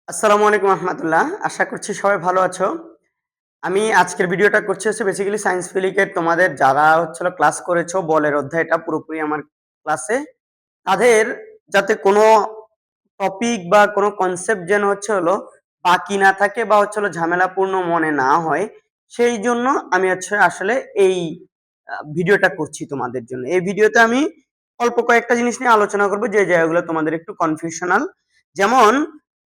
আসসালামু আলাইকুম রহমতুল্লাহ। আশা করছি সবাই ভালো আছো। আমি আজকের ভিডিওটা করছি হচ্ছে বেসিক্যালি সায়েন্স ফিলিকের তোমাদের যারা হচ্ছিল ক্লাস করেছো বলের অধ্যায়টা পুরোপুরি আমার ক্লাসে তাদের যাতে কোনো টপিক বা কোনো কনসেপ্ট যেন হচ্ছে হলো বাকি না থাকে বা হচ্ছে হলো ঝামেলাপূর্ণ মনে না হয়, সেই জন্য আমি হচ্ছে আসলে এই ভিডিওটা করছি তোমাদের জন্য। এই ভিডিওতে আমি অল্প কয়েকটা জিনিস নিয়ে আলোচনা করবো যে জায়গাগুলো তোমাদের একটু কনফিউশনাল। যেমন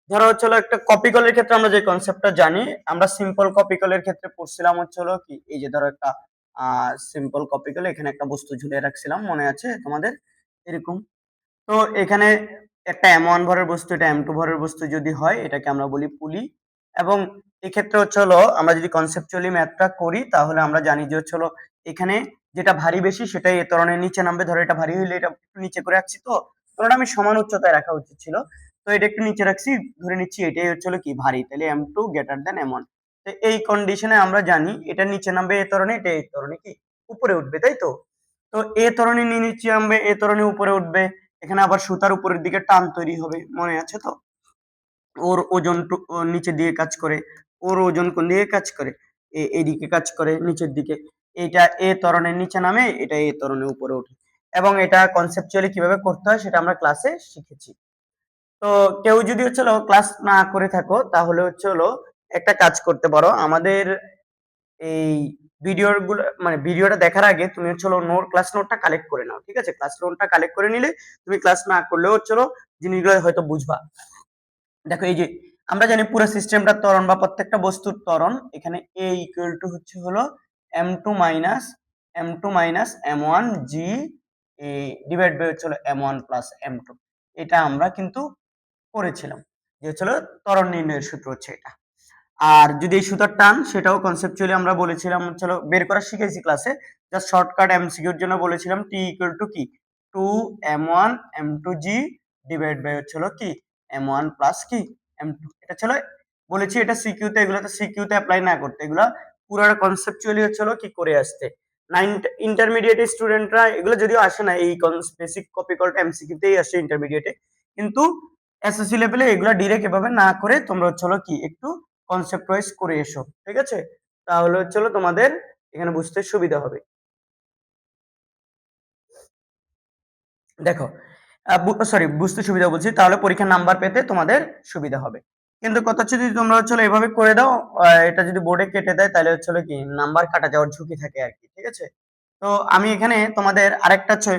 ধরো হচ্ছে হলো একটা কপি কলের ক্ষেত্রে আমরা যে কনসেপ্টটা জানি, আমরা সিম্পল কপি কলের ক্ষেত্রে পড়ছিলাম হচ্ছে হলো কি, এই যে ধরো একটা সিম্পল কপি কলে এখানে একটা বস্তু ঝুলিয়ে রাখছিলাম, মনে আছে তোমাদের? এরকম। তো এখানে একটা M1 ভরের বস্তু, এটা M2 ভরের বস্তু যদি হয় এটাকে আমরা বলি পুলি। এবং এক্ষেত্রে হচ্ছে হলো আমরা যদি কনসেপচুয়ালি ম্যাথটা করি তাহলে আমরা জানি যে হচ্ছে হলো এখানে যেটা ভারী বেশি সেটাই এ ত্বরণের নিচে নামবে। ধরো এটা ভারী হইলে এটা একটু নিচে করে রাখছি, তো ত্বরণটা আমি সমান উচ্চতায় রাখা উচিত ছিল, তো এটা একটু নিচে রাখছি, ধরে নিচ্ছি এটাই হচ্ছে হলো কি ভারী, তাহলে M2 গ্রেটার দেন M1। তো এই কন্ডিশনে আমরা জানি এটা নিচে নামবে এ ত্বরণে, এটা এই ত্বরণে কি উপরে উঠবে, তাই তো? তো এ ত্বরণে নিচে নামবে, এ ত্বরণে উপরে উঠবে। এখানে আবার সুতার উপরের দিকে টান তৈরি হবে, মনে আছে তো? ওর ওজন নিচের দিকে কাজ করে, ওর ওজন কোন দিকে কাজ করে, এইদিকে কাজ করে নিচের দিকে। এটা এ ত্বরণের নিচে নামে, এটা এ ত্বরণের উপরে ওঠে। এবং এটা কনসেপচুয়ালি কিভাবে করতে হয় সেটা আমরা ক্লাসে শিখেছি। তো কেউ যদি হচ্ছে ক্লাস না করে থাকো তাহলে হচ্ছে হলো একটা কাজ করতে পারো, আমাদের এই ভিডিওর গুলো মানে ভিডিওটা দেখার আগে তুমি হচ্ছে নোট, ক্লাস নোটটা কালেক্ট করে নাও, ঠিক আছে? ক্লাস নোটটা কালেক্ট করে নিলে তুমি ক্লাস না করলেও হচ্ছে জিনিসগুলো হয়তো বুঝবা। দেখো এই যে আমরা জানি পুরো সিস্টেমটা ত্বরণ বা প্রত্যেকটা বস্তুর ত্বরণ, এখানে a ইকুয়াল টু হচ্ছে হলো m2 - m1 g divide by হচ্ছে হলো m1 প্লাস m2। এটা আমরা কিন্তু করেছিলাম, যে হচ্ছে হলো ত্বরণ নির্ণয়ের সূত্র হচ্ছে এটা। আর যদি এই সুতার টান সেটাও কনসেপচুয়ালি আমরা বলেছিলাম, চলো বের করা শিখেছি ক্লাসে। জাস্ট শর্টকাট এমসিকিউর জন্য বলেছিলাম টি ইকুয়াল টু কি 2m1 m2g ডিভাইড বাই হচ্ছে হলো কি m1 প্লাস কি m2। এটা ছিল বলেছি, এটা সিকিউতে, এগুলোতে সিকিউতে অ্যাপ্লাই না করতে, এগুলো পুরো কনসেপচুয়ালি হচ্ছে হলো কি করে আসতে। নাইন ইন্টারমিডিয়েট স্টুডেন্টরা এগুলো যদিও আসে না, এই বেসিক কপি কলটা এমসিকিউতেই আসে ইন্টারমিডিয়েটে, কিন্তু এসএসসি লেভেলে এগুলো ডিরেক্ট এভাবে না করে তোমরা হচ্ছে হলো কি একটু কনসেপ্ট ওয়াইজ করে এসো, ঠিক আছে? তাহলে হচ্ছে হলো তোমাদের এখানে বুঝতে সুবিধা হবে। দেখো সরি, বুঝতে সুবিধা বলছি, তাহলে পরীক্ষার নাম্বার পেতে তোমাদের সুবিধা হবে। কিন্তু কথা হচ্ছে যদি তোমরা হচ্ছে এভাবে করে দাও, এটা যদি বোর্ডে কেটে দেয় তাহলে হচ্ছে কি নাম্বার কাটা যাওয়ার ঝুঁকি থাকে আর কি, ঠিক আছে? তো আমি এখানে তোমাদের আরেকটা হচ্ছে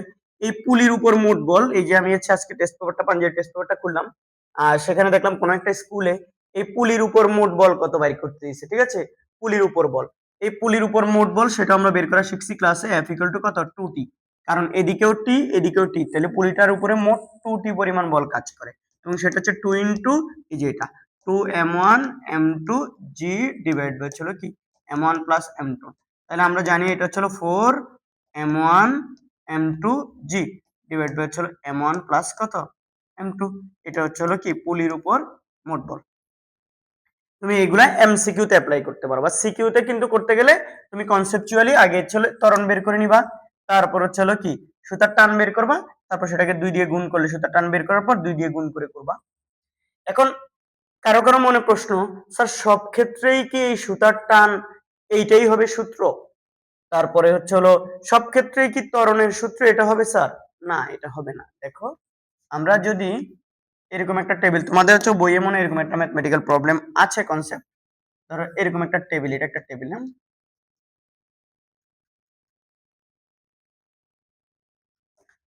এই পুলির উপর মোট বল, এই যে আমি হচ্ছে আজকে টেস্ট পেপারটা পাঞ্জাবি টেস্ট পেপারটা খুললাম, আর সেখানে দেখলাম কোন একটা স্কুলে এই পুলির উপর মোট বল কত বাইর করতে দিয়েছে, ঠিক আছে? পুলির উপর বল, এই পুলির উপর মোট বল সেটা আমরা বের করা শিখছি ক্লাসে, এফ ইকুয়াল টু কত 2t। কারণ এদিকেও টি এদিকেও টি, তাহলে পুলিটার উপরে মোট 2t পরিমাণ বল কাজ করে, এবং সেটা হচ্ছে 2 ইন্টু এই যে এটা 2m1 m2g ডিভাইড বাই হলো কি m1 প্লাস m2। তাহলে আমরা জানি এটা হচ্ছে 4m1 m2g ডিভাইড বাই হচ্ছে m1 প্লাস কত m2। এটা হচ্ছে কি পুলির উপর মোট বল। তুমি এগুলা এমসিকিউ তে অ্যাপ্লাই করতে পারো, বা সিকিউ তে কিন্তু করতে গেলে তুমি কনসেপচুয়ালি আগে হচ্ছে ত্বরণ বের করে নিবা, তারপর হচ্ছে কি সুতার টান বের করবা, তারপর সেটাকে 2 দিয়ে গুণ করলে সুতার টান বের করার পর 2 দিয়ে গুণ করে করবা। এখন কারো কারো মনে প্রশ্ন, স্যার সব ক্ষেত্রেই কি এই সুতার টান এইটাই হবে সূত্র? তারপরে হচ্ছে সব ক্ষেত্রেই কি ত্বরণের সূত্র এটা হবে স্যার? না, এটা হবে না। দেখো আমরা যদি এরকম একটা টেবিল, তোমাদের হচ্ছে বইয়ে মনে এরকম একটা ম্যাথমেটিক্যাল প্রবলেম আছে কনসেপ্ট, ধরো এরকম একটা টেবিল, এটা একটা টেবিল, হ্যাঁ?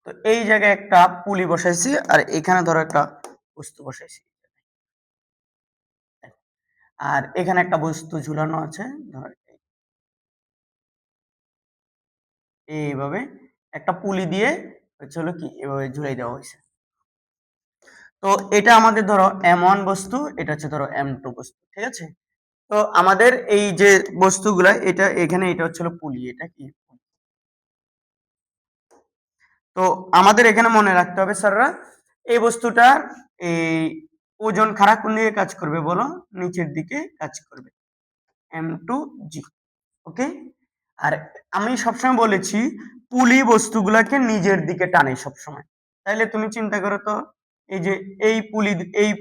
তো এই জায়গায় একটা পুলি বসাইছি আর এখানে ধরো একটা বস্তু বসাইছি, আর এখানে একটা বস্তু ঝুলানো আছে, ধরো এইভাবে একটা পুলি দিয়ে হচ্ছে কি এভাবে ঝুলাই দেওয়া হয়েছে। তো এটা আমাদের ধরো M1 বস্তু, এটা হচ্ছে ধরো M2 বস্তু, ঠিক আছে? তো আমাদের এই যে বস্তুগুলা, এটা এখানে এটা হচ্ছে পুলি, এটা কি, তো আমাদের এখানে মনে রাখতে হবে স্যাররা, এই বস্তুটার এই ওজন খাড়া কোন দিকে কাজ করবে বলো? নিচের দিকে কাজ করবে, m2g। ওকে। আর আমি সবসময় বলেছি পুলি বস্তুগুলাকে নিজের দিকে টানে সবসময়। তাইলে তুমি চিন্তা করো তো, এই যে এই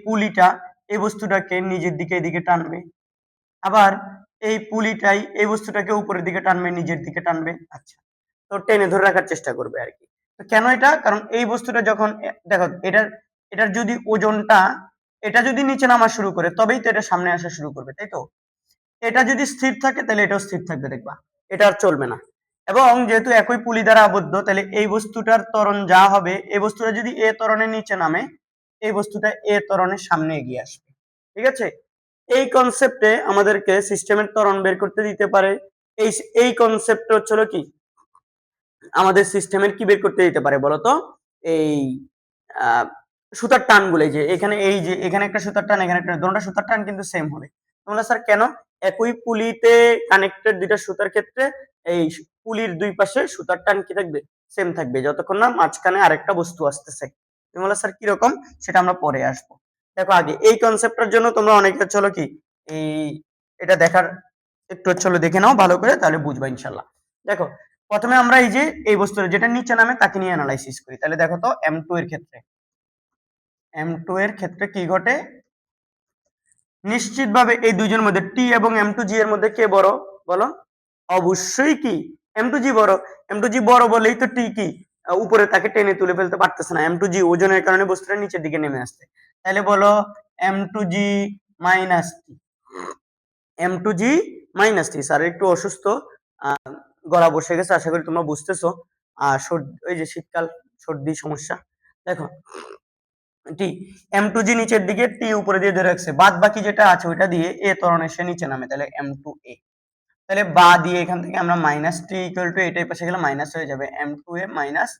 পুলিটা এই বস্তুটাকে নিজের দিকে এদিকে টানবে, আবার এই পুলিটাই এই বস্তুটাকে উপরের দিকে টানবে, নিজের দিকে টানবে। আচ্ছা, তো টেনে ধরে রাখার চেষ্টা করবে আর কি। তো কেন এটা? কারণ এই বস্তুটা যখন দেখো এটার এটার যদি ওজনটা এটা যদি নিচে নামা শুরু করে তবেই তো এটা সামনে আসা শুরু করবে, তাই তো? এটা যদি স্থির থাকে তাহলে এটাও স্থির থাকবে, দেখবা এটা আর চলবে না। এবং যেহেতু একই পুলি দ্বারা আবদ্ধ, তাহলে এই বস্তুটার ত্বরণ যা হবে, এই বস্তুটা যদি এ ত্বরণের নিচে নামে, এই বস্তুটা এ ত্বরণের সামনে এগিয়ে আসবে। ঠিক আছে? এই কনসেপ্টে আমাদেরকে সিস্টেমের ত্বরণ বের করতে দিতে পারে। এই এই কনসেপ্ট হচ্ছিল কি আমাদের সিস্টেমের কি বের করতে দিতে পারে বলতো? এই সুতার টানগুলো, যে এখানে এই যে এখানে একটা সুতার টান, এখানে একটা, দুটো সুতার টান কিন্তু সেম হবে। তোমরা স্যার কেন? একই পুলিতে কানেক্টেড দুইটা সুতার ক্ষেত্রে এই পুলির দুই পাশে সুতার টান কি থাকবে? সেম থাকবে, যতক্ষণ না মাঝখানে আরেকটা বস্তু আসতেছে। তুমি বলো স্যার কিরকম, সেটা আমরা পরে আসবো। দেখো আগে এই কনসেপ্টের জন্য তোমরা অনেকে চলো কি এই এটা দেখার একটু চলো দেখে নাও ভালো করে, তাহলে বুঝবা ইনশাল্লাহ। দেখো প্রথমে আমরা এই যে এই বস্তুটা যেটা নিচে নামে তাকে নিয়ে অ্যানালাইসিস করি। তাহলে দেখো তো M2 এর ক্ষেত্রে, M2 এর ক্ষেত্রে কি ঘটে? নিশ্চিতভাবে এই দুইজনের মধ্যে টি এবং M2G এর মধ্যে কে বড় বলো? অবশ্যই কি M2G বড়। M2G বড় বলেই তো টি কি উপরে তাকে টেনে তুলে ফেলতে পারতেছে না। M2G ওজনের কারণে বস্তুটা নিচের দিকে নেমে আসছে। তাহলে বলো M2G মাইনাস টি। M2G মাইনাস টি। স্যার একটু অসুস্থ, গলা বসে গেছে, আশা করি তোমরা বুঝতেছো। আর ওই যে শীতকাল, সর্দি সমস্যা। দেখো টি M2G নিচের দিকে, টি উপরে দিয়ে ধরে রাখছে, বাদ বাকি যেটা আছে ওইটা দিয়ে এ ত্বরণে সে নিচে নামে, তাহলে M2A। তাহলে বা দিয়ে এখান থেকে আমরা মাইনাস টি ইকুয়াল টু এটাই পাশে গেলে মাইনাস হয়ে যাবে M2A মাইনাস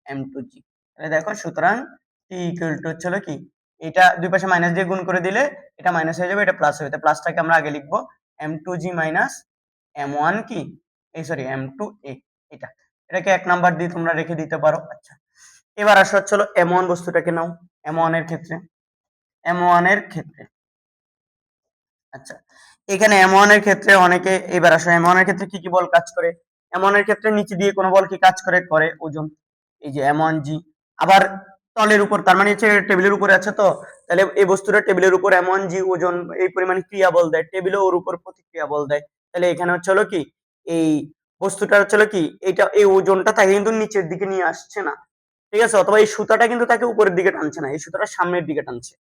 M2G। তাহলে দেখো সুতরাং টি ইকুয়াল টু হচ্ছে কি, এটা দুই পাশে মাইনাস দিয়ে গুণ করে দিলে এটা মাইনাস হয়ে যাবে, এটা প্লাস হবে। তাহলে প্লাসটাকে আমরা আগে লিখবো M2G মাইনাস M1 কি এই সরি M2A। এটা এটাকে 1 নাম্বার দিয়ে তোমরা রেখে দিতে পারো। আচ্ছা, এবার আসা হচ্ছে M1 বস্তুটাকে নাও। M1 এর ক্ষেত্রে, M1 এর ক্ষেত্রে আচ্ছা, এখানে M1 এর ক্ষেত্রে অনেকে, এবার আসো M1 এর ক্ষেত্রে কি কি বল কাজ করে? M1 এর ক্ষেত্রে নিচে দিয়ে কোনো বল কি কাজ করে? করে ওজন। এই যে M1G। আবার তলের উপর, তার মানে হচ্ছে টেবিলের উপরে আছে, তো তাহলে এই বস্তুটা টেবিলের উপর M1G ওজন এই পরিমাণে ক্রিয়া বল দেয়, টেবিলে ওর উপর প্রতিক্রিয়া বল দেয়। তাহলে এখানে হচ্ছে কি এই বস্তুটা হচ্ছে কি এটা এই ওজনটা তাকে কিন্তু নিচের দিকে নিয়ে আসছে না, ঠিক আছে? অথবা এই সুতাটা কিন্তু তাকে উপরের দিকে টানছে না, এই সুতাটা সামনের দিকে টানছে।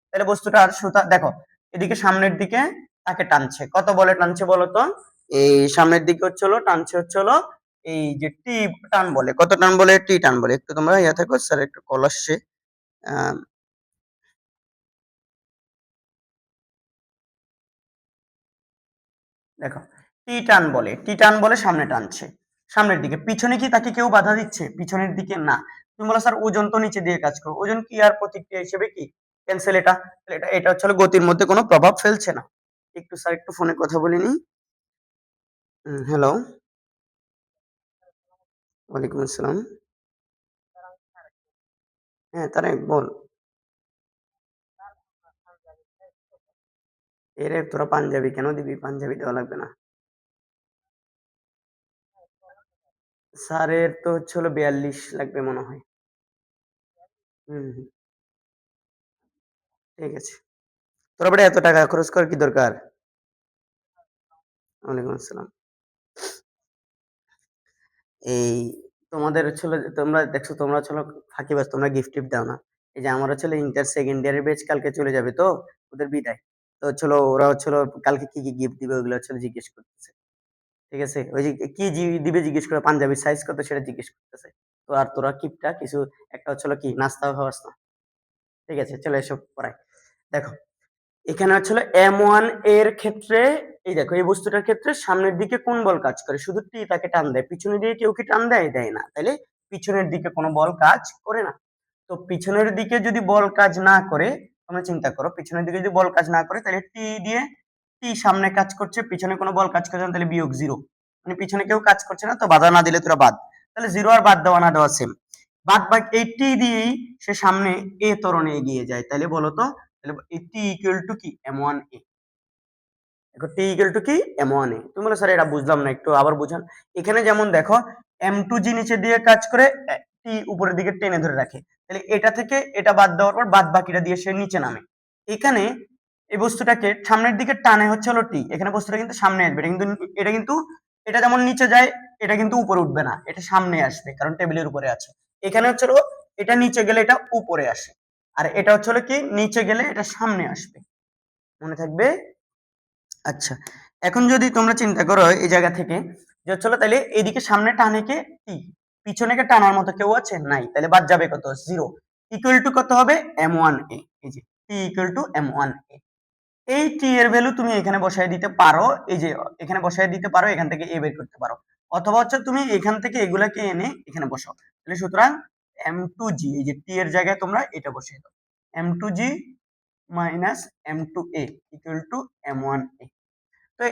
তাহলে বস্তুটা আর সুতা দেখো এদিকে সামনের দিকে তাকে টানছে, কত বলে টানছে বলতো? এই সামনের দিকে টানছে এই যে টি টান বলে। কত টান বলে? টি টান বলে। একটু তোমরা ইয়া থাকো, স্যার একটু কল আসছে। দেখো টি টান বলে, টি টান বলে সামনে টানছে, সামনের দিকে। পিছনে কি তাকে কেউ বাধা দিচ্ছে? পিছনের দিকে না। তুমি বলো স্যার ওজন তো নিচে দিয়ে কাজ করো, ওজন কি আর প্রতিক্রিয়া হিসেবে কি ক্যান্সেল। এটা এটা এটা হচ্ছে গতির মধ্যে কোনো প্রভাব ফেলছে না। একটু স্যার একটু ফোনে কথা বলিনি। হ্যালো, ওয়ালাইকুম আসসালাম। হ্যাঁ তারেক বল। এরে তোরা পাঞ্জাবি কেন দিবি? পাঞ্জাবি দেওয়া লাগবে না। স্যারের তো হচ্ছে 42 লাগবে মনে হয়। হুম, ঠিক আছে। তোরা বেটা এত টাকা খরচ করার কি দরকার? ওয়ালাইকুম আসসালাম। এই তোমাদের তোমরা দেখছো, তোমরা ফাঁকিবাজ, তোমরা গিফট টিফট দাও না। এই যে আমার ইন্টার সেকেন্ড ইয়ারের ব্যাচ কালকে চলে যাবে, তো ওদের বিদায়। তো ওরা কালকে কি কি গিফট দিবে ওগুলো জিজ্ঞেস করতেছে। ঠিক আছে, ওই যে কি দিবে জিজ্ঞেস করে, পাঞ্জাবির সাইজ কত সেটা জিজ্ঞেস করতেছে। তো আর তোরা কিপটা কিছু একটা কি নাস্তা খাওয়াস না। ঠিক আছে, চলো এসব পড়াই। দেখো এখানে M1 এর ক্ষেত্রে, এই দেখো এই বস্তুটার ক্ষেত্রে সামনের দিকে কোন বল কাজ করে? শুধু টি তাকে টান দেয়, পিছনের দিকে কেউ কি টান দেয়? দেয় না। তাহলে পিছনের দিকে কোনো বল কাজ করে না। তো পিছনের দিকে যদি বল কাজ না করে, তোমরা চিন্তা করো, পিছনের দিকে যদি বল কাজ না করে তাহলে টি দিয়ে, টি সামনে কাজ করছে, পিছনে কোনো বল কাজ করছে না, তাহলে বিয়োগ 0। মানে পিছনে কেউ কাজ করছে না, তো বাধা না দিলে তোরা বাদ। তাহলে 0 আর বাদ দেওয়া না দেওয়া সেম। বাদ বাকি এই টি দিয়েই সে সামনে এ ত্বরণে এগিয়ে যায়। তাহলে বলতো, তাহলে টি ইকুয়াল টু কি M1A। দেখো টি ইকুয়াল টু কি M1A। তুমি বলো স্যার এটা বুঝলাম না, একটু আবার বুঝান। এখানে যেমন দেখো M2G নিচের দিকে কাজ করে, টি উপরের দিকে টেনে ধরে রাখে, তাহলে এটা থেকে এটা বাদ দেওয়ার পর বাদ বাকিটা দিয়ে সে নিচে নামে। এখানে এই বস্তুটাকে সামনের দিকে টানে হচ্ছে হলো টি, এখানে বস্তুটা কিন্তু সামনে আসবে, এটা কিন্তু এটা যেমন নিচে যায় এটা কিন্তু উপরে উঠবে না, এটা সামনে আসবে কারণ টেবিলের উপরে আছে। এখানে হচ্ছে হলো এটা নিচে গেলে এটা উপরে আসে, আর এটা হচ্ছে হলো কি নিচে গেলে এটা সামনে আসবে, মনে থাকবে। আচ্ছা, এখন যদি তোমরা চিন্তা করো এই জায়গা থেকে যে হচ্ছে হলো তাহলে এইদিকে সামনে টানে কে টি, পিছনে কে টানার মতো কেউ আছে নাই, তাহলে বাদ যাবে কত জিরো, ইকুয়াল টু কত হবে m1a, এই যে টি ইকুয়াল টু m1a। এই টি এর ভ্যালু তুমি এখানে বসায় দিতে পারো, এই যে এখানে বসায় দিতে পারো, এখান থেকে এ বের করতে পারো, অথবা হচ্ছে তুমি এখান থেকে এগুলাকে এনে এখানে বসাও। তাহলে সুতরাং m2g, এই যে টি এর জায়গায় তোমরা এটা বসিয়ে দাও, m2g minus m2a equal to m1a। তো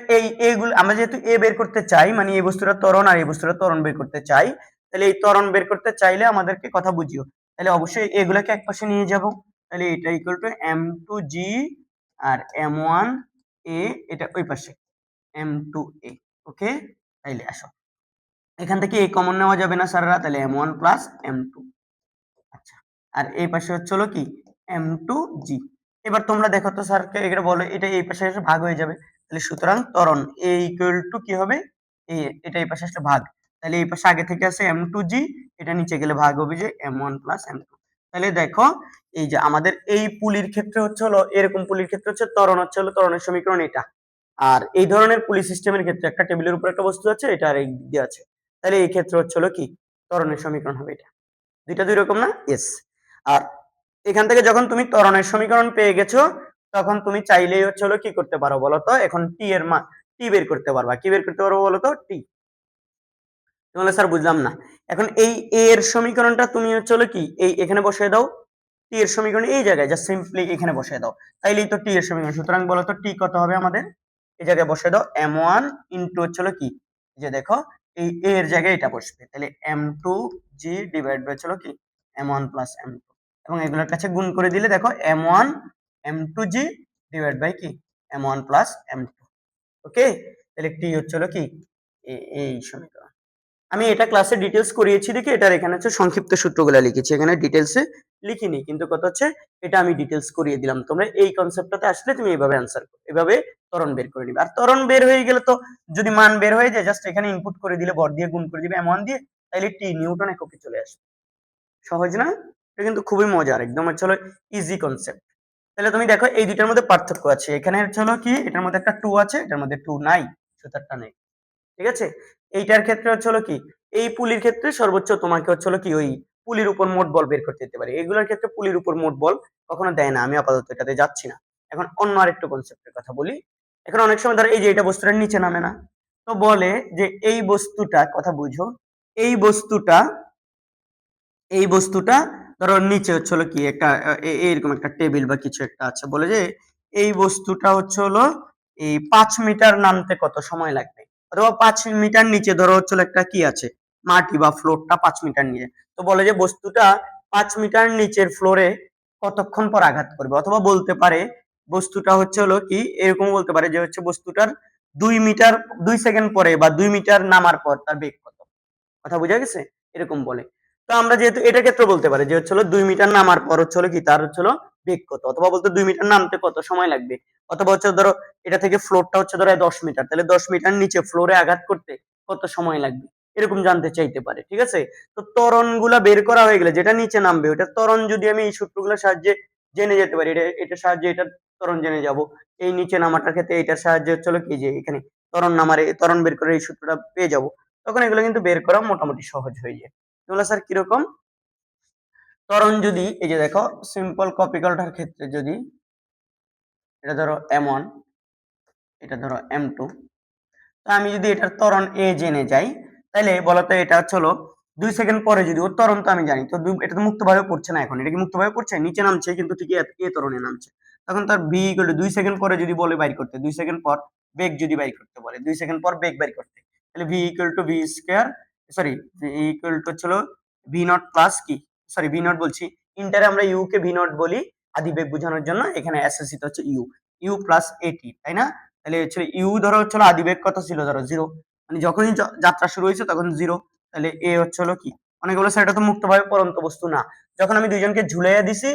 এইগুলো আমরা যেহেতু এ বের করতে চাই, মানে এই বস্তুটা ত্বরণ আর এই বস্তুটা ত্বরণ বের করতে চাই, তাহলে এই ত্বরণ বের করতে চাইলে আমাদেরকে কথা বুঝিও, তাহলে অবশ্যই এগুলাকে একপাশে নিয়ে যাব, তাহলে এটা equal to m2g R m1a, এটা ওই পাশে m2a। ওকে, তাইলে আসো এখান থেকে এই কমন নেওয়া যাবে না স্যাররা, তাহলে m1 প্লাস m2। আচ্ছা, আর এই পাশে হচ্ছে হলো কি m2g। এবার তোমরা দেখো তো স্যারকে এটা বলো, এটা এই পাশে এসে ভাগ হয়ে যাবে, তাহলে সুতরাং ত্বরণ a ইকুয়াল টু কি হবে, এটা এই পাশে আসলে ভাগ, তাহলে এই পাশে আগে থেকে আছে m2g, এটা নিচে গেলে ভাগ হবে যে m1 প্লাস m2। তাহলে দেখো এই যে আমাদের এই পুলির ক্ষেত্রে হচ্ছে হলো, এরকম পুলির ক্ষেত্রে হচ্ছে ত্বরণ হচ্ছে হলো ত্বরণের সমীকরণ এটা, আর এই ধরনের পুলি সিস্টেমের ক্ষেত্রে একটা টেবিলের উপর একটা বস্তু আছে, এটা আর এই দিক দিয়ে আছে, তাহলে এই ক্ষেত্রে হচ্ছে হলো কি ত্বরণের সমীকরণ হবে এটা। দুইটা দুই রকম না, ইয়েস। আর এখান থেকে যখন তুমি ত্বরণের সমীকরণ পেয়ে গেছো, তখন তুমি চাইলেই হচ্ছে হলো কি করতে পারো বলতো, এখন টি এর মান টি বের করতে পারবা, কি বের করতে পারবো বলতো, টি। তাহলে স্যার বুঝলাম না, এখন এই এ এর সমীকরণটা তুমি হচ্ছে হলো কি এই এখানে বসিয়ে দাও, টি এর সমীকরণ এই জায়গায় জাস্ট সিম্পলি এখানে বসিয়ে দাও, তাইলেই তো টি এর সমীকরণ। সুতরাং বলতো টি কত হবে আমাদের, এই জায়গায় বসিয়ে দাও m1 ইনটু হচ্ছে হলো কি, এই যে দেখো এই এ এর জায়গায় এটা বসবে, তাহলে m2g ডিভাইড বাই হলো কি m1 প্লাস m2, এবং এগুলোর কাছে গুণ করে দিলে দেখো m1 m2g ডিভাইড বাই কি m1 প্লাস m2। ওকে, তাহলে টি হচ্ছে হলো কি এই সমীকরণ। আমি এটা ক্লাসে ডিটেলস করিয়েছি দেখি, এটার এখানে হচ্ছে সংক্ষিপ্ত সূত্রগুলো লিখেছি, এখানে ডিটেলসে লিখিনি, কিন্তু কথা হচ্ছে এটা আমি ডিটেলস করিয়ে দিলাম, তোমরা এই কনসেপ্টটাতে আসলে তুমি এইভাবে অ্যান্সার করো, এভাবে ত্বরণ বের করে নিবে। আর ত্বরণ বের হয়ে গেলে তো যদি মান বের হয়ে যায় জাস্ট এখানে ইনপুট করে দিলে, ভর দিয়ে গুণ করে দিবে m1 দিয়ে, তাহলে টি নিউটন এককে চলে আসবে। সহজ না? এটা কিন্তু খুবই মজার, একদম হচ্ছে হলো ইজি কনসেপ্ট। তাহলে তুমি দেখো এই দুইটার মধ্যে পার্থক্য আছে, এখানে হচ্ছে হলো কি এটার মধ্যে একটা 2 আছে, এটার মধ্যে 2 নাই, সুতরাংটা নেই। ঠিক আছে, এইটার ক্ষেত্রে হচ্ছে হলো কি এই পুলির ক্ষেত্রে সর্বোচ্চ তোমাকে হচ্ছে হলো কি ওই পুলির উপর মোট বল বের করতে দিতে পারে, এগুলোর ক্ষেত্রে পুলির উপর মোট বল কখনো দেয় না, আমি আপাতত এটাতে যাচ্ছি না। এখন অন্য আরেকটু কনসেপ্টের কথা বলি। এখন অনেক সময় ধরো এই যে এটা বস্তুটা নিচে নামে না, তো বলে যে এই বস্তুটা, কথা বুঝো, এই বস্তুটা এই বস্তুটা ধরো নিচে হচ্ছে হলো কি একটা এইরকম একটা টেবিল বা কিছু একটা আছে, বলে যে এই বস্তুটা হচ্ছে হলো এই 5 মিটার নামতে কত সময় লাগবে, অথবা 5 মিটার নিচে ধরো হচ্ছে হলো একটা কি আছে মাটি বা ফ্লোরটা 5 মিটার নিচে, তো বলে যে বস্তুটা 5 মিটার নিচের ফ্লোরে কতক্ষণ পর আঘাত করবে, অথবা বলতে পারে বস্তুটা হচ্ছে হলো কি এরকম বলতে পারে যে হচ্ছে বস্তুটার 2 মিটার 2 সেকেন্ড পরে বা 2 মিটার নামার পর তার বেগ কত, কথা বোঝা গেছে, এরকম বলে। তো আমরা যেহেতু এটার ক্ষেত্রে বলতে পারি যে হচ্ছে 2 মিটার নামার পর হচ্ছে কি তার হচ্ছে বেগ কত, অথবা বলতে 2 মিটার নামতে কত সময় লাগবে, অথবা হচ্ছে ধরো এটা থেকে ফ্লোরটা হচ্ছে ধরো 10 মিটার, তাহলে 10 মিটার নিচে ফ্লোরে আঘাত করতে কত সময় লাগবে, এরকম জানতে চাইতে পারে। ঠিক আছে, তো ত্বরণ গুলা বের করা হয়ে গেলে যেটা নিচে নামবে ওটা ত্বরণ যদি আমি এই সূত্রগুলোর সাহায্যে জেনে যেতে পারি, এটার সাহায্যে এটা ত্বরণ জেনে যাব, এই নিচে নামাটার ক্ষেত্রে এটার সাহায্যে হচ্ছে কি যে এখানে ত্বরণ নামারে ত্বরণ বের করে এই সূত্রটা পেয়ে যাব, তখন এগুলো কিন্তু বের করা মোটামুটি সহজ হয়ে যায়। এগুলো স্যার কিরকম, ত্বরণ যদি এই যে দেখো সিম্পল কপিকলটার ক্ষেত্রে যদি এটা ধরো m1, এটা ধরো m2, তো আমি যদি এটার ত্বরণ এ জেনে যাই, তাহলে বলতো এটা হচ্ছে হলো 2 সেকেন্ড পরে যদি ওর ত্বরণ তো আমি জানি, তো এটা তো মুক্তভাবে পড়ছে না, এখন এটা কি মুক্তভাবে পড়ছে, নিচে নামছে কিন্তু ঠিকই এ ত্বরণে নামছে, তখন তার ভি ইকুয়াল টু 2 সেকেন্ড পরে যদি বলে বাইর করতে, 2 সেকেন্ড পর বেগ যদি বাইর করতে বলে, 2 সেকেন্ড পর বেগ বাইর করতে, তাহলে V equal two V square, sorry V equal two হচ্ছিল ভি নট প্লাস কি, সরি ভি নট বলছি, ইন্টারে আমরা ইউ কে ভি নট বলি আদি বেগ বোঝানোর জন্য, এখানে এসএসসি হচ্ছে ইউ, ইউ প্লাস এটি, তাই না? তাহলে হচ্ছে ইউ ধরো হচ্ছিল আদি বেগ কত ছিল, ধরো 0, মানে যখনই যাত্রা শুরু হয়েছে তখন 0, তাহলে এ হচ্ছে হলো কি, অনেকগুলো স্যার এটা তো মুক্তভাবে পড়ন্ত বস্তু না, যখন আমি দুইজনকে ঝুলাইয়া দিছি